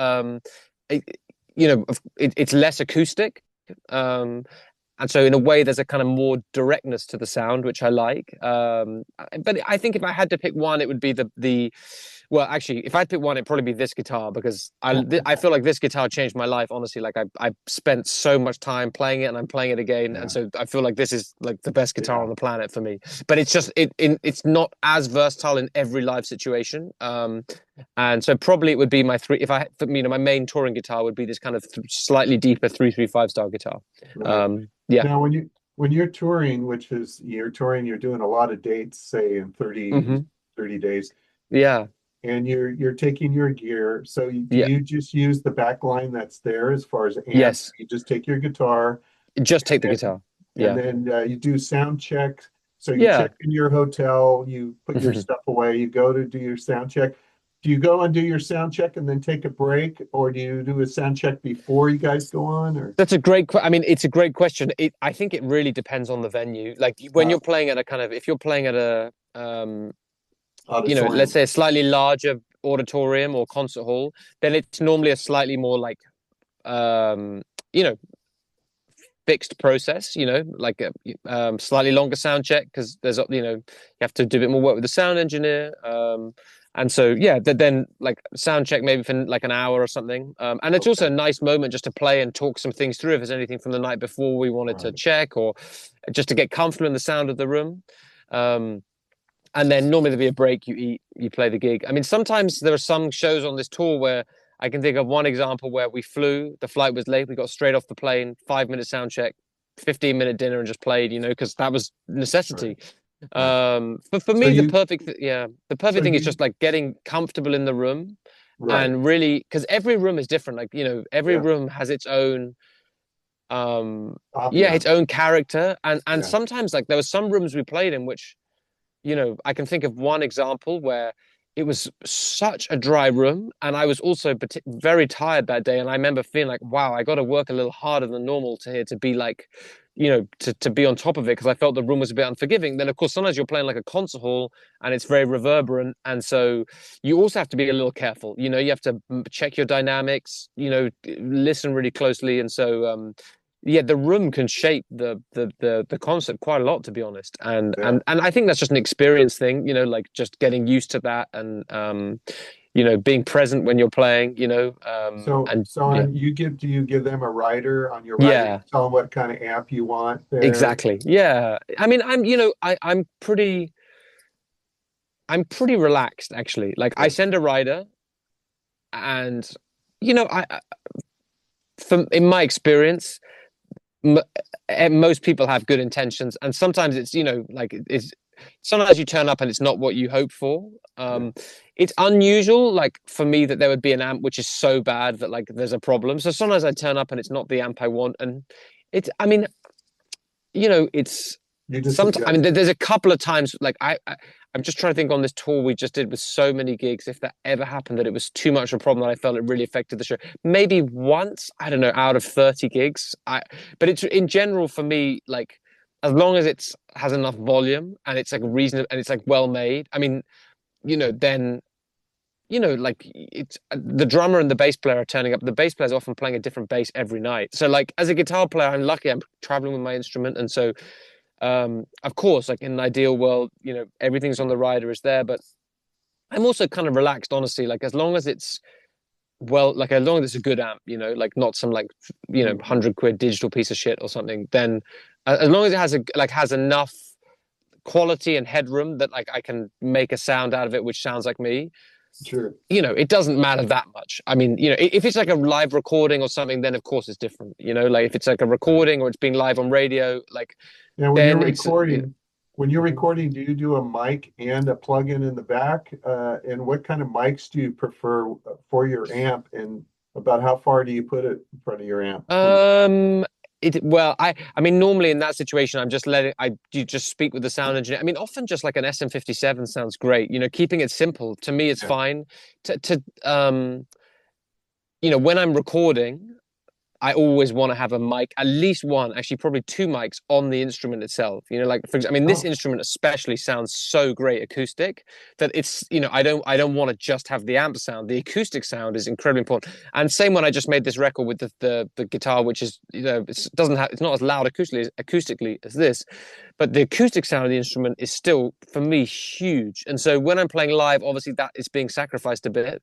It, it's less acoustic. Um, and so in a way there's a kind of more directness to the sound which I like. But I think if I had to pick one it would be the well, actually, if I'd pick one, it'd probably be this guitar because I feel like this guitar changed my life. Honestly, like I spent so much time playing it, and I'm playing it again, and Yeah. so I feel like this is like the best guitar on Yeah. the planet for me. But it's just it's not as versatile in every live situation. And so probably it would be my three. If I, my main touring guitar would be this kind of slightly deeper 335 style guitar. Right. Yeah. Now, when you're touring, which is you're touring, you're doing a lot of dates, say in Hmm. 30 days, Yeah. and you're taking your gear. So do Yeah. you just use the back line that's there as far as amps? Yes. You just take your guitar Just take the and guitar. and Yeah. then you do sound check. So you Yeah. check in your hotel, you put your stuff away, you go to do your sound check. do you go and do your sound check and then take a break, or do you do a sound check before you guys go on? Or That's a great I mean, it's a great question. I think it really depends on the venue. Like when uh, you're playing at a kind of, if you're playing at a, let's auditorium? say a slightly larger auditorium or concert hall, then it's normally a slightly more like, um, you know, fixed process, like a slightly longer sound check because there's, you have to do a bit more work with the sound engineer. And so, yeah, then like sound check maybe for like an hour or something. And it's also Okay, a nice moment just to play and talk some things through if there's anything from the night before we wanted to right. check, or just to get comfortable in the sound of the room. Um, and then normally there'll be a break, you eat, you play the gig. I mean, sometimes there are some shows on this tour where I can think of one example where we flew, the flight was late, we got straight off the plane, 5 minute sound check, 15-minute dinner, and just played, because that was Right. necessity. Yeah. But for So me, you, the so perfect thing is you, just like getting comfortable in the room, right. and really, because every room is different. Like, every Yeah. room has its own, yeah, its Ambiance. own character. And Yeah. sometimes like there were some rooms we played in which, I can think of one example where it was such a dry room, and I was also very tired that day. And I remember feeling like, wow, I got to work a little harder than normal to be like, to be on top of it, because I felt the room was a bit unforgiving. Then, of course, sometimes you're playing like a concert hall and it's very reverberant. And so you also have to be a little careful. You have to check your dynamics, listen really closely. And so, yeah, the room can shape the concert quite a lot, to be honest. And Yeah. and and I think that's just an experience thing, like just getting used to that, and being present when you're playing, So, and so yeah, and do you give them a rider on your rider? yeah, Tell them what kind of amp you want there. exactly. Yeah. I mean, I'm pretty relaxed actually. Like I Yeah. send a rider, and from in my experience, m most people have good intentions, and sometimes it's, like it's sometimes you turn up and it's not what you hope for. Yeah. It's unusual, like for me, that there would be an amp which is so bad that like there's a problem. So sometimes I turn up and it's not the amp I want, and I mean, it's You just sometimes. I mean, adjust. there's a couple of times like I'm just trying to think on this tour we just did with so many gigs, if that ever happened that it was too much of a problem that I felt it really affected the show. Maybe once, I don't know, out of 30 gigs. But it's in general for me, like as long as it's has enough volume and it's like reasonable and it's like well made. I mean, then like it's the drummer and the bass player are turning up. The bass player is often playing a different bass every night. So like as a guitar player, I'm lucky. I'm traveling with my instrument, and so of course, like in an ideal world, everything's on the rider is there, but I'm also kind of relaxed, honestly. Like as long as it's like as long as it's a good amp, like not some like Mhm. 100 quid digital piece of shit or something, then as long as it has enough quality and headroom that like I can make a sound out of it which sounds like me, Sure. it doesn't matter that much. I mean, if it's like a live recording or something, then of course it's different. Like if it's like a Right. recording or it's being live on radio, like Now, then it's when you're Mhm. recording, do you do a mic and a plug-in in the back? And what kind of mics do you prefer for your amp? And about how far do you put it in front of your amp? Um, well, I mean, normally in that situation, I'm just letting you just speak with the sound engineer. I mean, often just like an SM57 sounds great. Keeping it simple to me, it's Yeah, fine. When I'm recording, I always want to have a mic, at least one, actually probably two mics on the instrument itself. Like for example, I mean, this oh, instrument especially sounds so great acoustic that it's, I don't want to just have the amp sound. The acoustic sound is incredibly important. And same when I just made this record with the guitar, which is, it's not as loud acoustically as this, but the acoustic sound of the instrument is still for me huge. And so when I'm playing live, obviously that is being sacrificed a bit.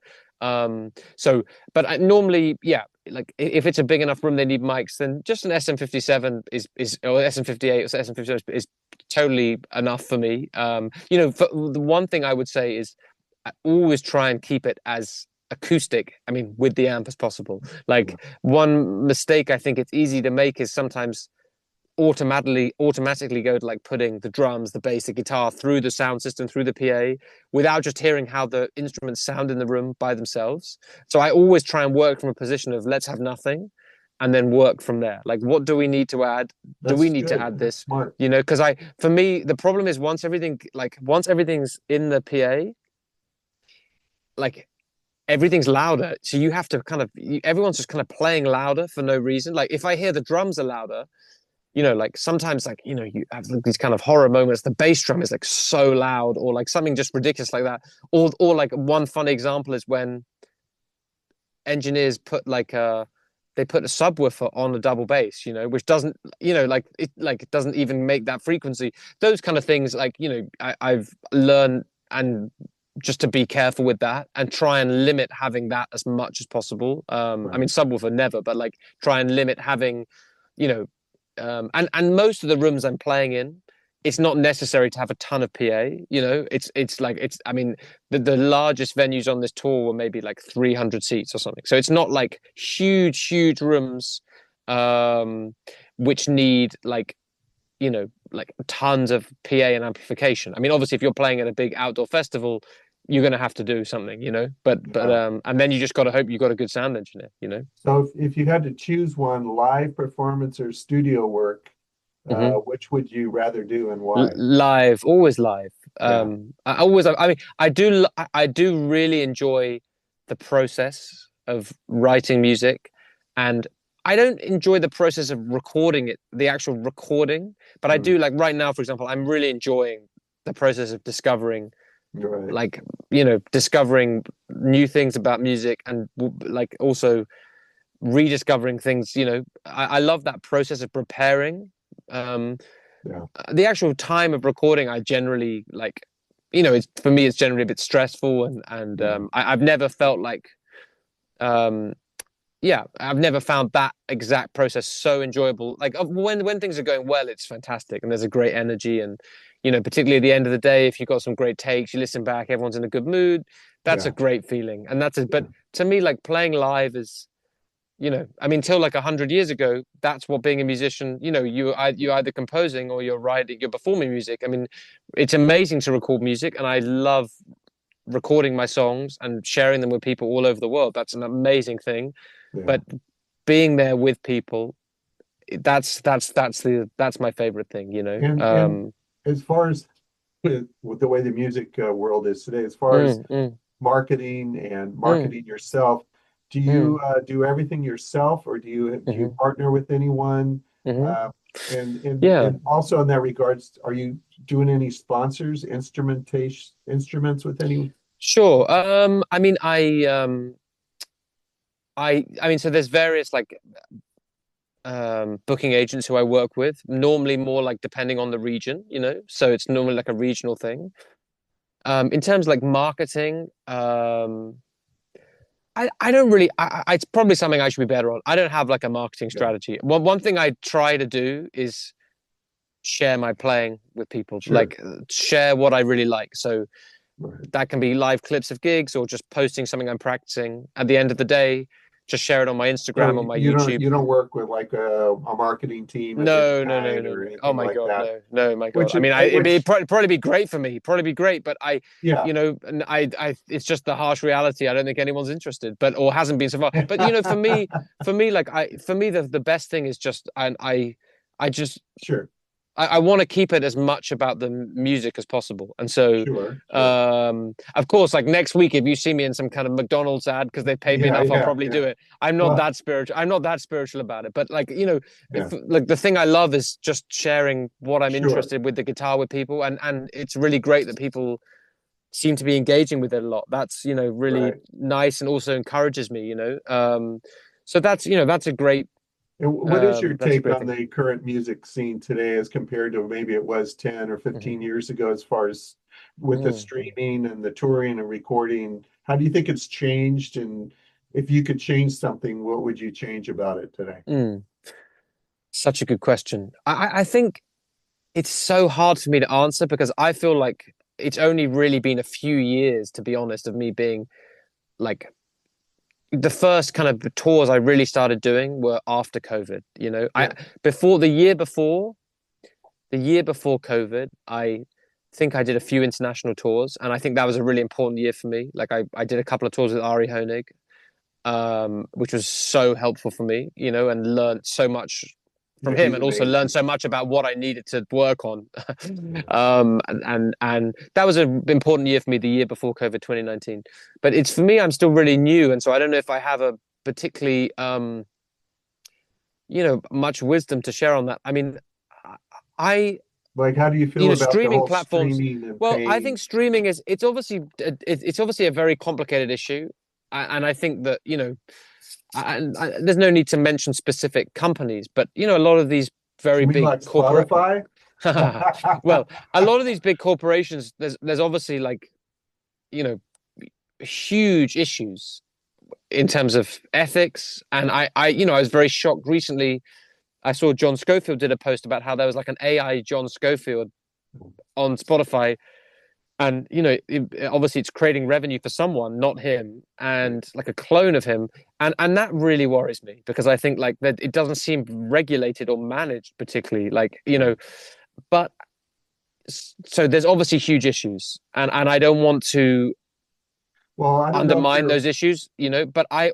So, but normally, yeah, like if it's a big enough room they need mics, then just an SM57 is or SM58 or SM57 is totally enough for me. The one thing I would say is I always try and keep it as acoustic, I mean, with the amp as possible. yeah, Like one mistake I think it's easy to make is sometimes automatically go to like putting the drums, the bass, the guitar through the sound system, through the PA, without just hearing how the instruments sound in the room by themselves. So I always try and work from a position of let's have nothing and then work from there. Like, what do we need to add? Do we that's need to good. add That's this? smart. Because for me, the problem is once everything's in the PA, like everything's louder, so you have to kind of everyone's just kind of playing louder for no reason. Like if I hear the drums are louder, like sometimes like you have these kind of horror moments. The bass drum is like so loud, or like something just ridiculous like that. Or like one funny example is when engineers put like they put a subwoofer on a double bass, which doesn't, it doesn't even make that frequency. Those kind of things, like, I've learned and just to be careful with that and try and limit having that as much as possible. I Right. mean, subwoofer never, but like try and limit having, you know, and most of the rooms I'm playing in, it's not necessary to have a ton of PA. I mean, the largest venues on this tour were maybe like 300 seats or something. So it's not like huge rooms, which need like tons of PA and amplification. I mean, obviously, if you're playing at a big outdoor festival, you're going to have to do something. Yeah. And then you just got to hope you got a good sound engineer. So if you had to choose one, live performance or studio work, Hmm. which would you rather do and why? Live, always live. Yeah. I mean, I do really enjoy the process of writing music, and I don't enjoy the process of recording it, the actual recording, but I Mm, do, like right now, for example, I'm really enjoying the process of discovering, right. like, discovering new things about music, and like also rediscovering things. I love that process of preparing. Um, Yeah. the actual time of recording, I generally like, it's for me, it's generally a bit stressful, and Yeah. I've never felt like, um, yeah, I've never found that exact process so enjoyable. Like when things are going well, it's fantastic, and there's a great energy, and particularly at the end of the day, if you've got some great takes, you listen back, everyone's in a good mood. That's a Yeah. great feeling, and that's it. Yeah. But to me, like playing live is, I mean, till like 100 years ago, that's what being a musician, you're either composing or you're writing, you're performing music. I mean, it's amazing to record music, and I love recording my songs and sharing them with people all over the world. That's an amazing thing. Yeah. But being there with people, that's my favorite thing. And as far as with the way the music world is today, as far as Mm, mm, marketing and mm, marketing yourself, do you mm, do everything yourself, or do you mm, partner with anyone? mm. Uh, Yeah, and also in that regards, are you doing any sponsors, instruments with any? sure. I mean, I mean, so there's various like booking agents who I work with, normally more like depending on the region. So it's normally like a regional thing. In terms of like marketing, I don't really, it's probably something I should be better on. I don't have like a marketing Yeah, strategy. One thing I try to do is share my playing with people, sure. like share what I really like. So Right. that can be live clips of gigs or just posting something I'm practicing. At the end of the day, just share it on my So Instagram, on my you don't YouTube. you don't work with like a marketing team of any No, no, no, kind no, or no. Oh anything my like God, that, no, no, my God. which I mean, it'd which probably be great for me, probably be great, but yeah. and it's just the harsh reality. I don't think anyone's interested, or hasn't been so far. But for me, like for me, the best thing is just, I just Sure, I want to keep it as much about the music as possible. And so, sure. of course, like next week, if you see me in some kind of McDonald's ad because they paid me Yeah, enough, I'll yeah, probably do yeah. it. I'm not Well, that spiritual. I'm not that spiritual about it. But like, yeah, like the thing I love is just sharing what I'm sure. interested with the guitar with people, and it's really great that people seem to be engaging with it a lot. That's really Right. nice, and also encourages me. So that's a great And what is your that's a take great on thing. the current music scene today as compared to maybe it was 10 or Hmm. 15 years ago, as far as with the Hmm. streaming and the touring and recording? How do you think it's changed? And if you could change something, what would you change about it today? Mm. Such a good question. I think it's so hard for me to answer because I feel like it's only really been a few years, to be honest, of me being like the first kind of tours I really started doing were after COVID. I Yeah, before the year before COVID, I think I did a few international tours, and I think that was a really important year for me. Like I did a couple of tours with Ari Honig, which was so helpful for me, and learned so much from It'd be him, and also learn amazing. so much about what I needed to work on. And that was an important year for me, the year before COVID 2019. But it's for me, I'm still really new, and so I don't know if I have a particularly much wisdom to share on that. I mean, I Like, how do you feel about the streaming whole platforms. streaming and Well, I paying? think streaming is it's obviously a very complicated issue, and I think that there's no need to mention specific companies, but a lot of these very You mean big like corporate. Spotify? Well, a lot of these big corporations, there's obviously like you know huge issues in terms of ethics, and I was very shocked recently. I saw John Scofield did a post about how there was like an AI John Scofield on Spotify, and obviously it's creating revenue for someone, not him, and like a clone of him, and that really worries me because I think like that it doesn't seem regulated or managed particularly, like but so there's obviously huge issues, and I don't want to Well, I don't know if undermine you're. those issues, but I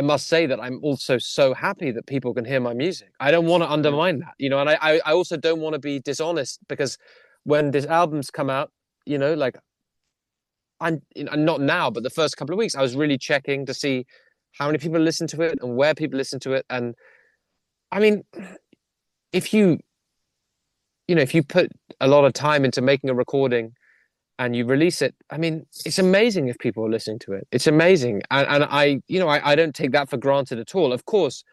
must say that I'm also so happy that people can hear my music. I don't want to Yeah. undermine that, and I also don't want to be dishonest because when these albums come out, like not now, but the first couple of weeks, I was really checking to see how many people listen to it and where people listen to it. And I mean, if if you put a lot of time into making a recording and you release it, I mean, it's amazing if people are listening to it. It's amazing. And I don't take that for granted at all. Of course,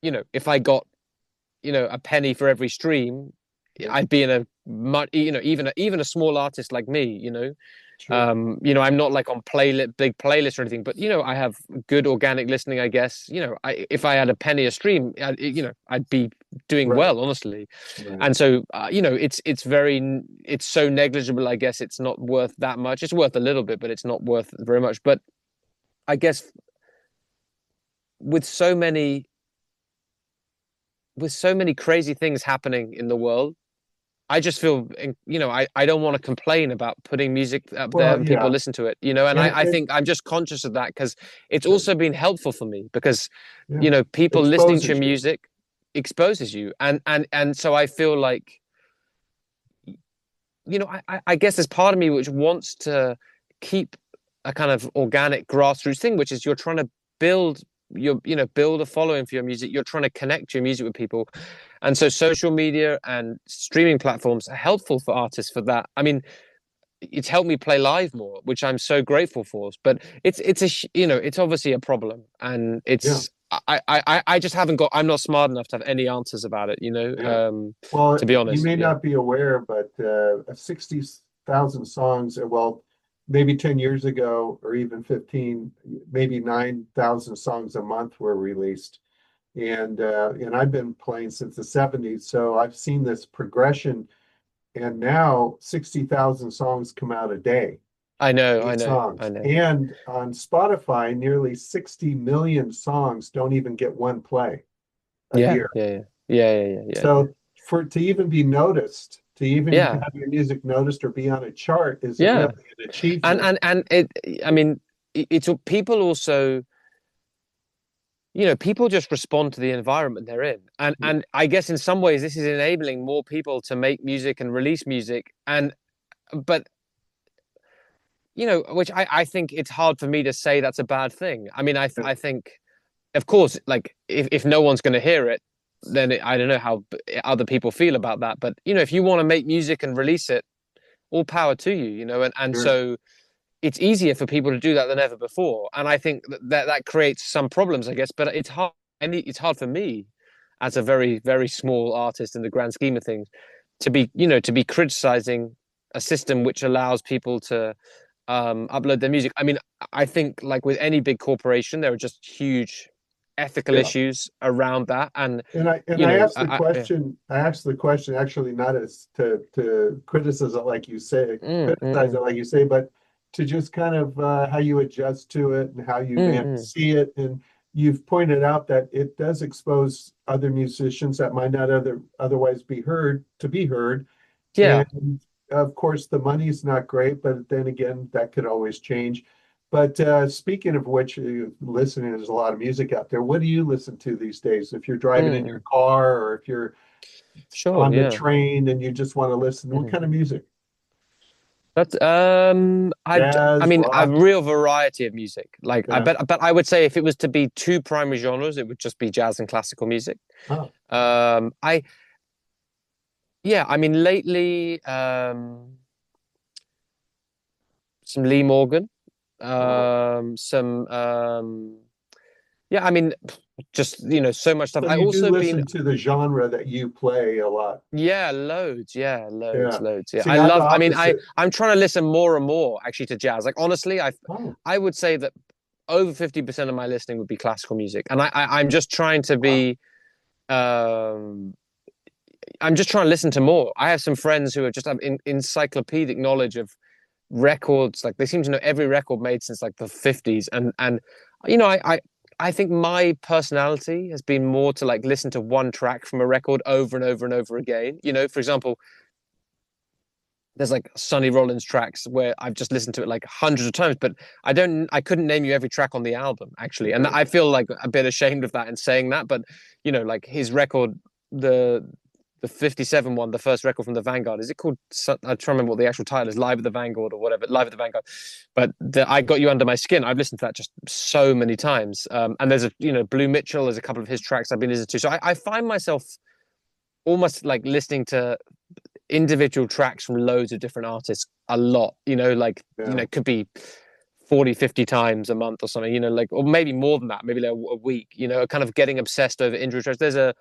if I got, a penny for every stream, Yeah, I'd be in a much, even a small artist like me, sure. I'm not like on big playlists or anything, but I have good organic listening, I guess. If I had a penny a stream, I'd be doing Right, well, honestly. right. And so, it's so negligible. I guess it's not worth that much. It's worth a little bit, but it's not worth very much. But I guess with so many crazy things happening in the world, I just feel, I don't want to complain about putting music up there Well, and people yeah, listen to it, and and I it think I'm just conscious of that because it's sure. also been helpful for me because, Yeah, people listening to your exposes you. music exposes you. And so I feel like, I guess there's part of me which wants to keep a kind of organic grassroots thing, which is you're trying to build build a following for your music. You're trying to connect your music with people. And so social media and streaming platforms are helpful for artists for that. I mean, it's helped me play live more, which I'm so grateful for. But it's obviously a problem, and Yeah, I just haven't got. I'm not smart enough to have any answers about it. yeah. Well, To be you honest, may yeah. not be aware, but 60,000 songs, well, maybe 10 years ago, or even 15, maybe 9,000 songs a month were released. And I've been playing since the 70s, so I've seen this progression. And now 60,000 songs come out a day, I know, new I know, I songs. know. And on Spotify, nearly 60 million songs don't even get one play a Yeah, year. yeah, yeah, yeah, yeah, yeah, yeah. So for to even be noticed, to even Yeah, have your music noticed or be on a chart is really yeah. an And achievement. and and it. I mean, it's people also. People just respond to the environment they're in, and I guess in some ways this is enabling more people to make music and release music. And but which I think it's hard for me to say that's a bad thing. I mean, Yeah, I think, of course, like if no one's going to hear it, then I don't know how other people feel about that. But if you want to make music and release it, all power to you. And sure. so it's easier for people to do that than ever before. And I think that creates some problems, I guess. But it's hard. It's hard for me as a very, very small artist in the grand scheme of things to be criticizing a system which allows people to upload their music. I mean, I think like with any big corporation, there are just huge ethical Yeah. issues around that. And And I asked the yeah. question, actually not as to criticize it Mm. like you say, but to just kind of how you adjust to it and how you Mm, may mm. see it. And you've pointed out that it does expose other musicians that might not otherwise be heard to be heard. Yeah. And of course, the money's not great, but then again, that could always change. But speaking of which, listening, there's a lot of music out there. What do you listen to these days? If you're driving in your Mm, car or if you're sure, on the yeah. train and you just want to listen, what Mhm. kind of music? That's I Jazz, mean a rock? real variety of music. Like I Yeah. bet, but I would say if it was to be two primary genres, it would just be jazz and classical music. Oh, I Yeah, I mean lately, some Lee Morgan, oh. some yeah, I mean just so much stuff. So I you do also been listen to the genre that you play a lot. Yeah, loads, yeah, loads, Yeah. loads. Yeah, See, I'm the I mean, opposite. I'm trying to listen more and more actually to jazz. Like honestly, Oh, I would say that over 50% of my listening would be classical music, and I'm just trying to wow. be um I'm just trying to listen to more. I have some friends who have encyclopedic knowledge of records. Like they seem to know every record made since like the 50s. And you know, I think my personality has been more to like listen to one track from a record over and over and over again. You know, for example, there's like Sonny Rollins tracks where I've just listened to it like hundreds of times, but I couldn't name you every track on the album actually. And I feel like a bit ashamed of that in saying that, but like his record, the the 57 one, the first record from the Vanguard, is it called, I'm trying to remember what the actual title is, Live at the Vanguard or whatever, Live at the Vanguard. But I Got You Under My Skin, I've listened to that just so many times. And there's Blue Mitchell, there's a couple of his tracks I've been listening to. So I find myself almost like listening to individual tracks from loads of different artists a lot, Yeah. it could be 40, 50 times a month or something, or maybe more than that, maybe like a week, kind of getting obsessed over individual tracks.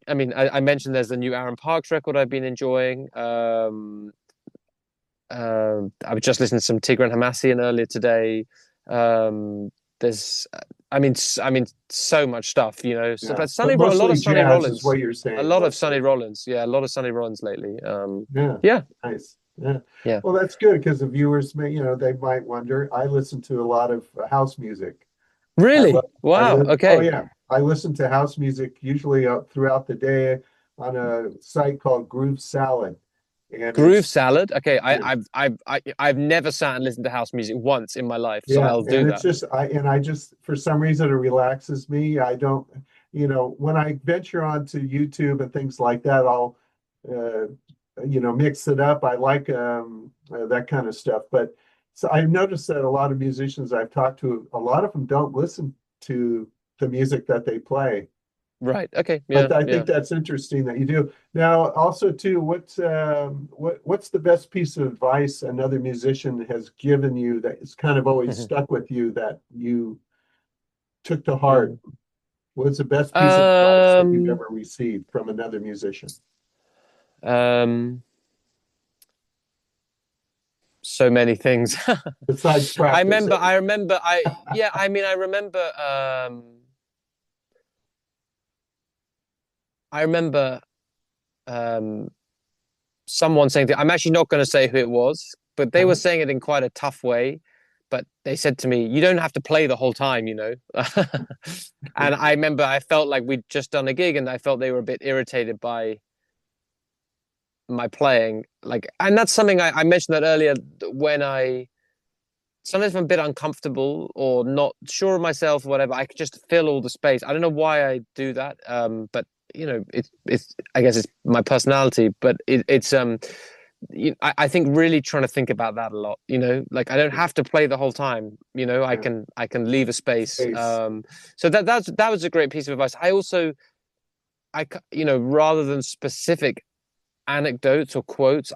I mentioned there's the new Aaron Parks record I've been enjoying. I was just listening to some Tigran Hamasyan earlier today. There's, so much stuff, Yeah. but But A lot mostly of Sonny jazz is Rollins, what you're saying, mostly. Yeah, a lot of Sonny Rollins lately. Yeah. Yeah, Nice. Yeah. yeah. Well, that's good because the viewers may, they might wonder. I listen to a lot of house music. Really? I Wow. live, oh Okay. yeah. I listen to house music usually throughout the day on a site called Groove Salad. And Groove it's, Salad. Okay. yeah, I've never sat and listened to house music once in my life, so yeah. I'll And do it's that. just, I just, for some reason, it relaxes me. I don't, when I venture onto YouTube and things like that, I'll, uh, mix it up. I like that kind of stuff. But so I've noticed that a lot of musicians I've talked to, a lot of them don't listen to the music that they play. Right. Okay. Yeah. But I Yeah. think that's interesting that you do. Now, also too, what's the best piece of advice another musician has given you that is kind of always stuck with you that you took to heart? Mm. What's the best piece of advice that you've Um. ever received from another musician Um. So many things. besides practice? I remember. Yeah. I mean, I remember. I remember. Um. Someone saying that I'm actually not going to say who it was, but they were Uh-huh. saying it in quite a tough way. But they said to me, "You don't have to play the whole time, you know." And I remember I felt like we'd just done a gig, and I felt they were a bit irritated by my playing. Like, and that's something I mentioned that earlier when I sometimes if I'm a bit uncomfortable or not sure of myself or whatever, I could just fill all the space. I don't know why I do that, but it's I guess it's my personality, but I think really trying to think about that a lot. Like I don't have to play the whole time. Yeah. I can leave a space. Space. So that was a great piece of advice. I also rather than specific anecdotes or quotes,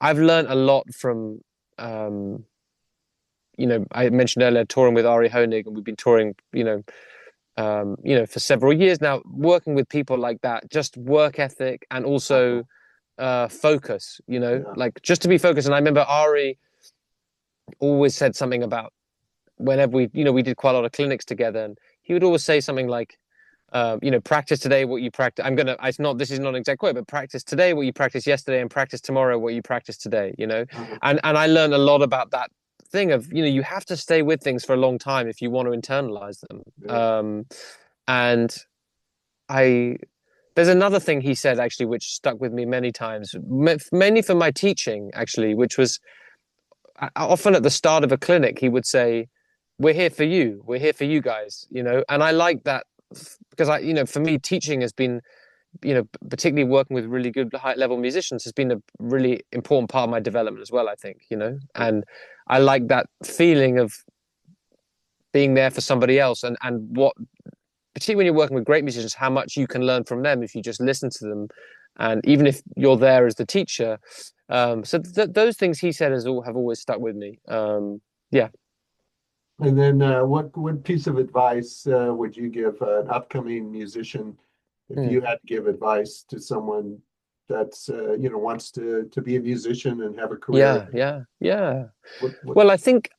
I've learned a lot from I mentioned earlier touring with Ari Honig, and we've been touring, for several years now, working with people like that, just work ethic and Uh-huh. also focus, Yeah. like just to be focused. And I remember Ari always said something about whenever we did quite a lot of clinics together, and he would always say something like, practice today what you practice. This is not an exact quote, but practice today what you practiced yesterday and practice tomorrow what you practice today, Uh-huh. and I learned a lot about that thing of, you have to stay with things for a long time if you want to internalize them. Yeah. And I, there's another thing he said actually, which stuck with me many times, mainly for my teaching actually, which was often at the start of a clinic, he would say, we're here for you. We're here for you guys, you know. And I like that because for me, teaching has been, particularly working with really good high level musicians has been a really important part of my development as well, I think, and I like that feeling of being there for somebody else and what, particularly when you're working with great musicians, how much you can learn from them if you just listen to them. And even if you're there as the teacher, those things he said have always stuck with me. Yeah. And then what piece of advice would you give an upcoming musician if you had to give advice to someone that's wants to be a musician and have a career? Yeah. What, Well, I think,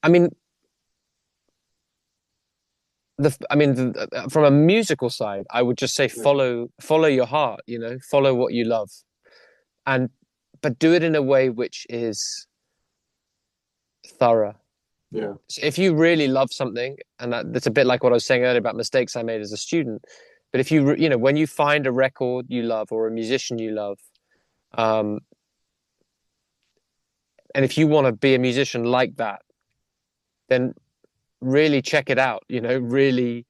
from a musical side, I would just say follow your heart, follow what you love, but do it in a way which is thorough. Yeah. So if you really love something, and that's a bit like what I was saying earlier about mistakes I made as a student, but if when you find a record you love or a musician you love, and if you want to be a musician like that, then really check it out, really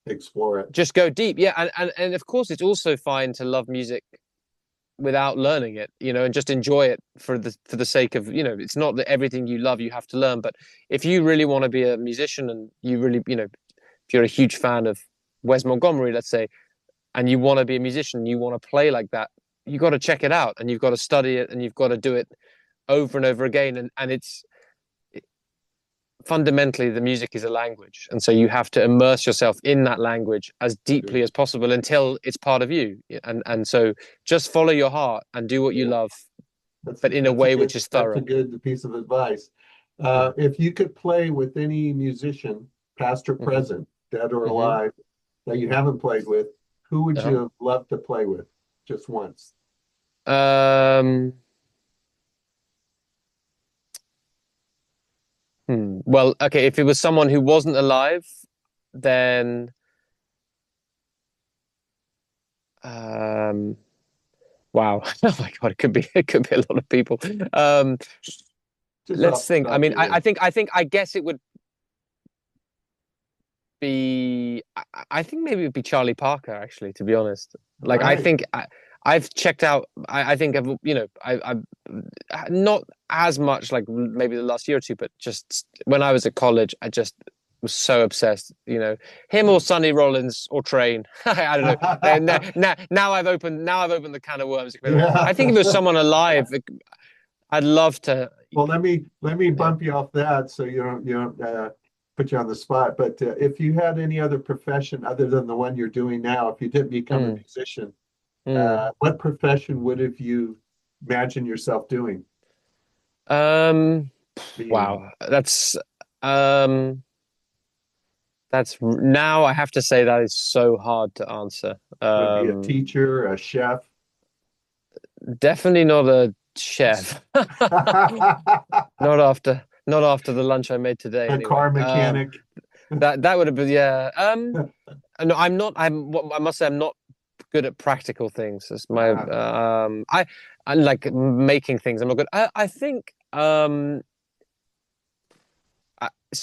explore it. Just go deep. Yeah. And of course, it's also fine to love music without learning it, and just enjoy it for the sake of, it's not that everything you love you have to learn, but if you really want to be a musician and you really, if you're a huge fan of Wes Montgomery, let's say, and you want to be a musician, you want to play like that, you got to check it out and you've got to study it and you've got to do it over and over again. And it's fundamentally, the music is a language. And so you have to immerse yourself in that language as deeply as possible until it's part of you. And so just follow your heart and do what you love, but in a way which is thorough. That's a good piece of advice. If you could play with any musician, past or present, dead or alive, that you haven't played with, who would you love to play with just once? Well, okay, if it was someone who wasn't alive, then wow. Oh my God, it could be a lot of people. Let's think. I mean, I guess it would be, I think maybe it would be Charlie Parker, actually, to be honest. Like, right. I think I've checked out, I think I've not as much like maybe the last year or two, but just when I was at college, I just was so obsessed, him or Sonny Rollins or Train. I don't know. Now I've opened the can of worms. I think if it was someone alive, I'd love to. Well, let me bump you off that so you don't put you on the spot. But if you had any other profession other than the one you're doing now, if you didn't become a musician, what profession would have you imagine yourself doing? Wow, that's now I have to say that is so hard to answer. Would be a teacher, a chef? Definitely not a chef. Not after the lunch I made today. A car mechanic. That would have been, yeah. No, I'm not. I must say I'm not good at practical things. It's my I like making things. I'm not good. I think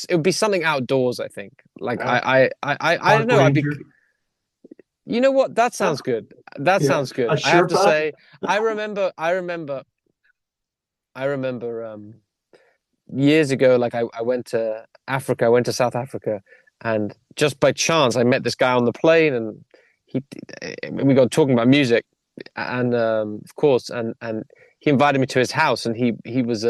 it would be something outdoors. I think like I don't know. I'd be. You know what? That sounds good. That sounds good. I have to say, I remember years ago, like I went to Africa. I went to South Africa, and just by chance, I met this guy on the plane, and we got talking about music, and of course, and he invited me to his house, and he was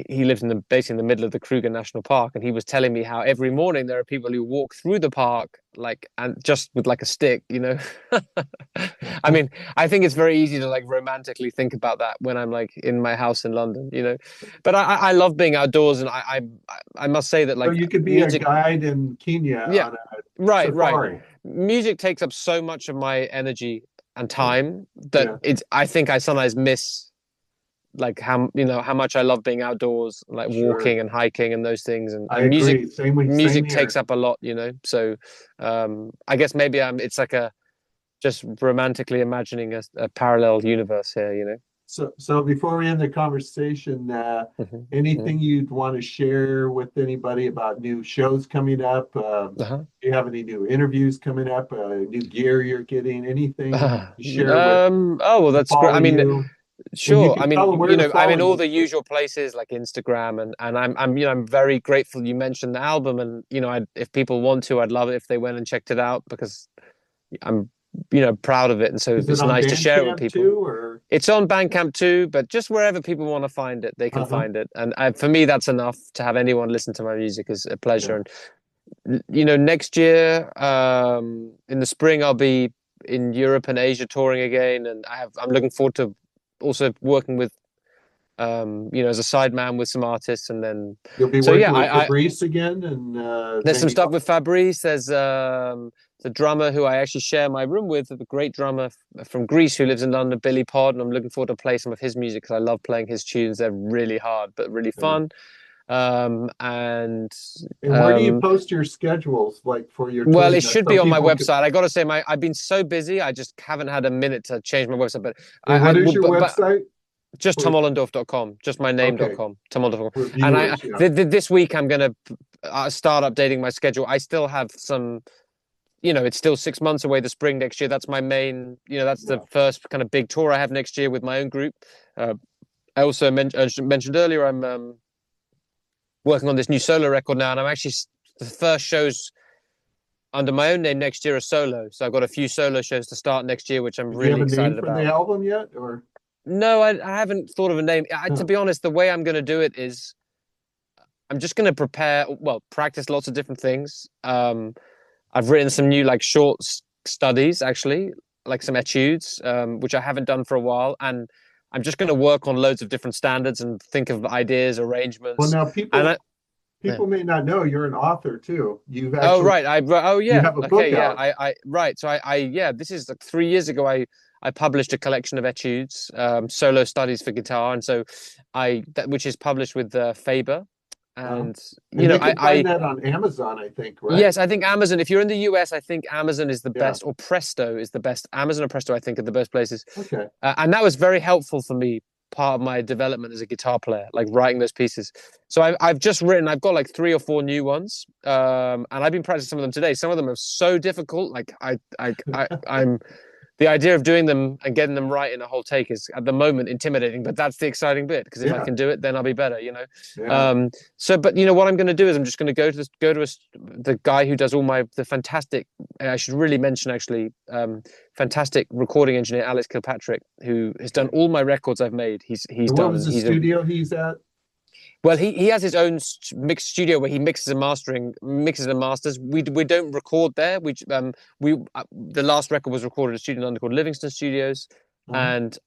he lives basically in the middle of the Kruger National Park, and he was telling me how every morning there are people who walk through the park and just with like a stick, I mean, I think it's very easy to like romantically think about that when I'm like in my house in London, but I love being outdoors, and I must say that like, so you could be music, a guide in Kenya on a safari. Music takes up so much of my energy and time that I think I sometimes miss like how much I love being outdoors, like walking and hiking and those things, and music. Music takes up a lot, So I guess maybe it's like just romantically imagining a parallel universe here, So before we end the conversation, Mhm. anything you'd want to share with anybody about new shows coming up? Uh-huh. Do you have any new interviews coming up? New gear you're getting? Anything Uh, to share with oh well, to that's great. follow I mean, you? And you sure. I can tell mean, them where to I'm follow in all you the too. usual places like Instagram, and I'm very grateful you mentioned the album, and if people want to, I'd love it if they went and checked it out because I'm proud of it, and so Is it it's on nice to share it with Bandcamp people. too, or It's on Bandcamp too, but just wherever people want to find it, they can uh-huh. find it. And for me, that's enough to have anyone listen to my music is a pleasure. Yeah. And next year, in the spring, I'll be in Europe and Asia touring again, and I'm looking forward to also working with as a sideman with some artists, and then You'll be so yeah, working with I Fabrice again and there's some maybe stuff with Fabrice. There's the drummer who I actually share my room with, the great drummer from Greece who lives in London, Billy Pod, and I'm looking forward to play some of his music because I love playing his tunes. They're really hard but really yeah. fun. And And where do you um, post your schedules like for your well, touring it that should be some on my people can website. I got to say, I've been so busy, I just haven't had a minute to change my website. But and what is your but website just for tomollendorff.com, just my okay name.com, tomollendorff.com. for And viewers, yeah. this week I'm going to start updating my schedule. I still have some, it's still 6 months away, the spring next year. That's my main, that's the Yeah. first kind of big tour I have next year with my own group. I also mentioned earlier, I'm working on this new solo record now, and I'm actually, the first shows under my own name next year are solo. So I've got a few solo shows to start next year, which I'm Do you have really a name excited for the about. album yet or No, I haven't thought of a name. To huh. be honest, the way I'm going to do it is I'm just going to practice lots of different things. I've written some new like short studies, actually, like some etudes, which I haven't done for a while, and I'm just going to work on loads of different standards and think of ideas, Well, arrangements, now and yeah. people may not know you're an author too. You've Oh actually right, oh you yeah, have a okay, book yeah, out. right. So yeah, this is like 3 years ago. I published a collection of etudes, solo studies for guitar, and so which is published with Faber, Uh, and and they can find I that on Amazon, I think, right? yes, I think Amazon. If you're in the US, I think Amazon is the Yeah. best, or Presto is the best. Amazon or Presto, I think, are the best places. Okay. And that was very helpful for me, part of my development as a guitar player, like writing those pieces. So I've just written, I've got like 3 or 4 new ones, and I've been practicing some of them today. Some of them are so difficult. Like I'm the idea of doing them and getting them right in a whole take is at the moment intimidating, but that's the exciting bit because if I Yeah. can do it, then I'll be better. Yeah. But what I'm going to do is I'm just going to the guy who does all the fantastic. I should really mention actually, fantastic recording engineer Alex Kilpatrick, who has done all my records I've made. And what was the studio he's at? Well, he has his own mixed studio where he mixes and masters. We don't record there. The last record was recorded at a studio in London called Livingston Studios, Uh-huh. and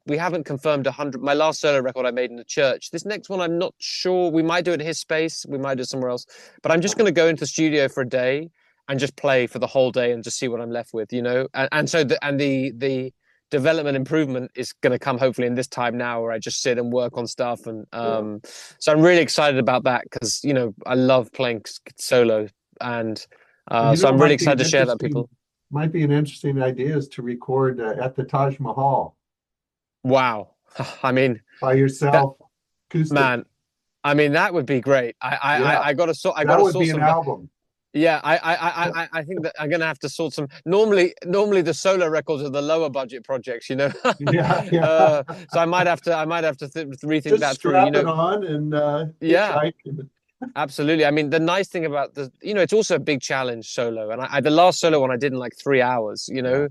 we haven't confirmed 100. My last solo record I made in the church. This next one I'm not sure. We might do it at his space. We might do it somewhere else. But I'm just going to go into the studio for a day and just play for the whole day and just see what I'm left with. And so the development improvement is going to come hopefully in this time now where I just sit and work on stuff. And Yeah. so I'm really excited about that because, I love playing solo. And Well, so it I'm really excited to share that with people. might be an interesting idea is to record at the Taj Mahal Wow. I mean, by that yourself, acoustic. man, I mean, that would be great. Yeah, I got that to would sort be an some. album. Yeah, I think that I'm gonna have to sort some. Normally the solo records are the lower budget projects. Yeah, yeah. So I might have to rethink Just that through. strap it on and Yeah, hitchhike. absolutely. I mean, the nice thing about it's also a big challenge solo, and the last solo one I did in like 3 hours. Yeah,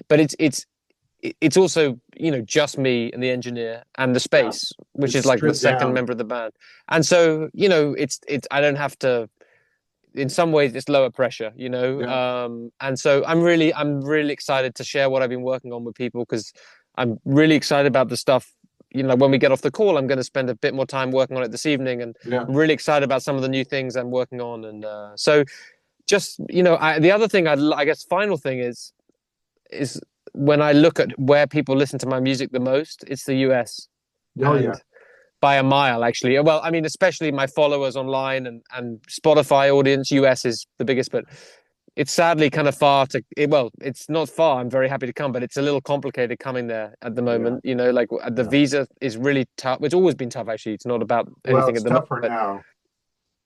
But it's also just me and the engineer and the yeah. space, which It's is like the stripped second down. member of the band, and so it's I don't have to in some ways it's lower pressure. Yeah, And so I'm really excited to share what I've been working on with people because I'm really excited about the stuff. When we get off the call, I'm going to spend a bit more time working on it this evening, and yeah. I'm really excited about some of the new things I'm working on. And so just the other thing I guess final thing is when I look at where people listen to my music the most, it's the US. Oh, yeah. And by a mile, actually. Well, I mean, especially my followers online and Spotify audience, US is the biggest, but it's sadly kind of far well, it's not far. I'm very happy to come, but it's a little complicated coming there at the Yeah, moment. You know, like the yeah. visa is really tough. It's always been tough, actually. It's not about Well, anything it's at the moment, tougher but now.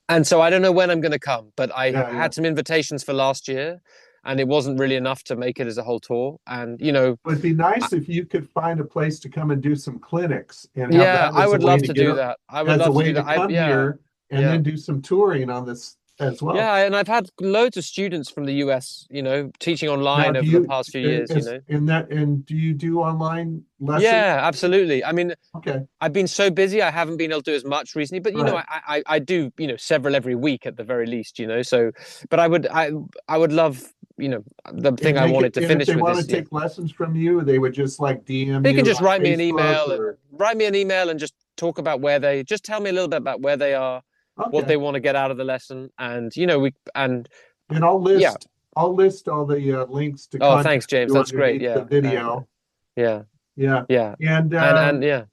and so I don't know when I'm going to come. But I Yeah, yeah. had some invitations for last year, and it wasn't really enough to make it as a whole tour. And you know, It would be I, nice if you could find a place to come and do some clinics and have yeah, that I as a would way love to to get do up, that. I would as a love to way do to that. come here and Yeah. then do some touring on this as well. Yeah, and I've had loads of students from the US, you know, teaching Now, online do over the you past few years, you is know. in that and do you do online lessons? Yeah, absolutely. I mean, Okay, I've been so busy, I haven't been able to do as much recently, but you know, right. I do, you know, several every week at the very least, you know. So, but I would love, you know, the thing And I they could, wanted to and if finish they with want to is, yeah, take lessons from you, they would just like DM they can you just on Facebook or write me an email and just talk about where they just tell me a little bit about where they are, what okay. they want to get out of the lesson, and you know, we and And yeah. I'll list all the links to Oh, contact thanks, James. you That's great. underneath the Yeah, video. yeah, Yeah. yeah, And and yeah.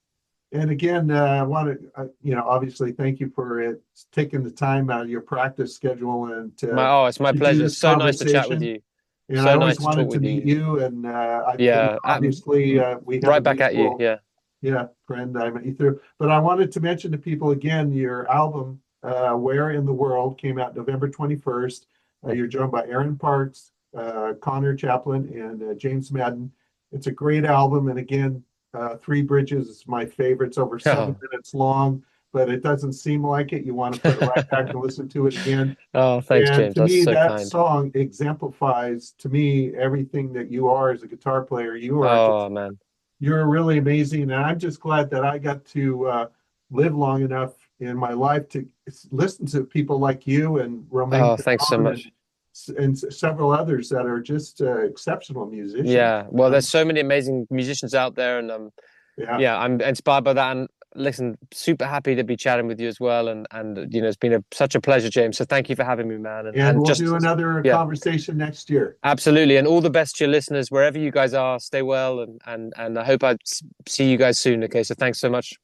again, I want to, obviously thank you for it, taking the time out of your practice schedule and It's my to do pleasure. this So nice to chat with conversation. you. And I So always nice to talk wanted to with meet you. you. And Yeah, obviously we have a right back at you. mutual, Yeah. yeah, friend I met you through. But I wanted to mention to people again, your album, Where in the World, came out November 21st. You're joined by Aaron Parks, Conor Chaplin, and James Maddren. It's a great album. And again, Three Bridges is my favorite. It's over 7 minutes long, but it doesn't seem like it. You want to put it right back and listen to it again. Oh, thanks, And James. to That's me, so that kind. song exemplifies to me everything that you are as a guitar player. You are Oh just, man. you're really amazing. And I'm just glad that I got to live long enough in my life to listen to people like you and Romain Oh, thanks so Caron much. and several others that are just exceptional musicians. Yeah. Well, there's so many amazing musicians out there, and Yeah. yeah, I'm inspired by that. And listen, super happy to be chatting with you as well. And you know, it's been such a pleasure, James. So thank you for having me, man. And And we'll do just another yeah. conversation next year. Absolutely, and all the best to your listeners wherever you guys are. Stay well, and I hope I see you guys soon. Okay, so thanks so much.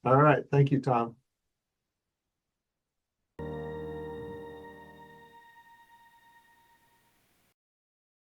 All right. Thank you, Tom.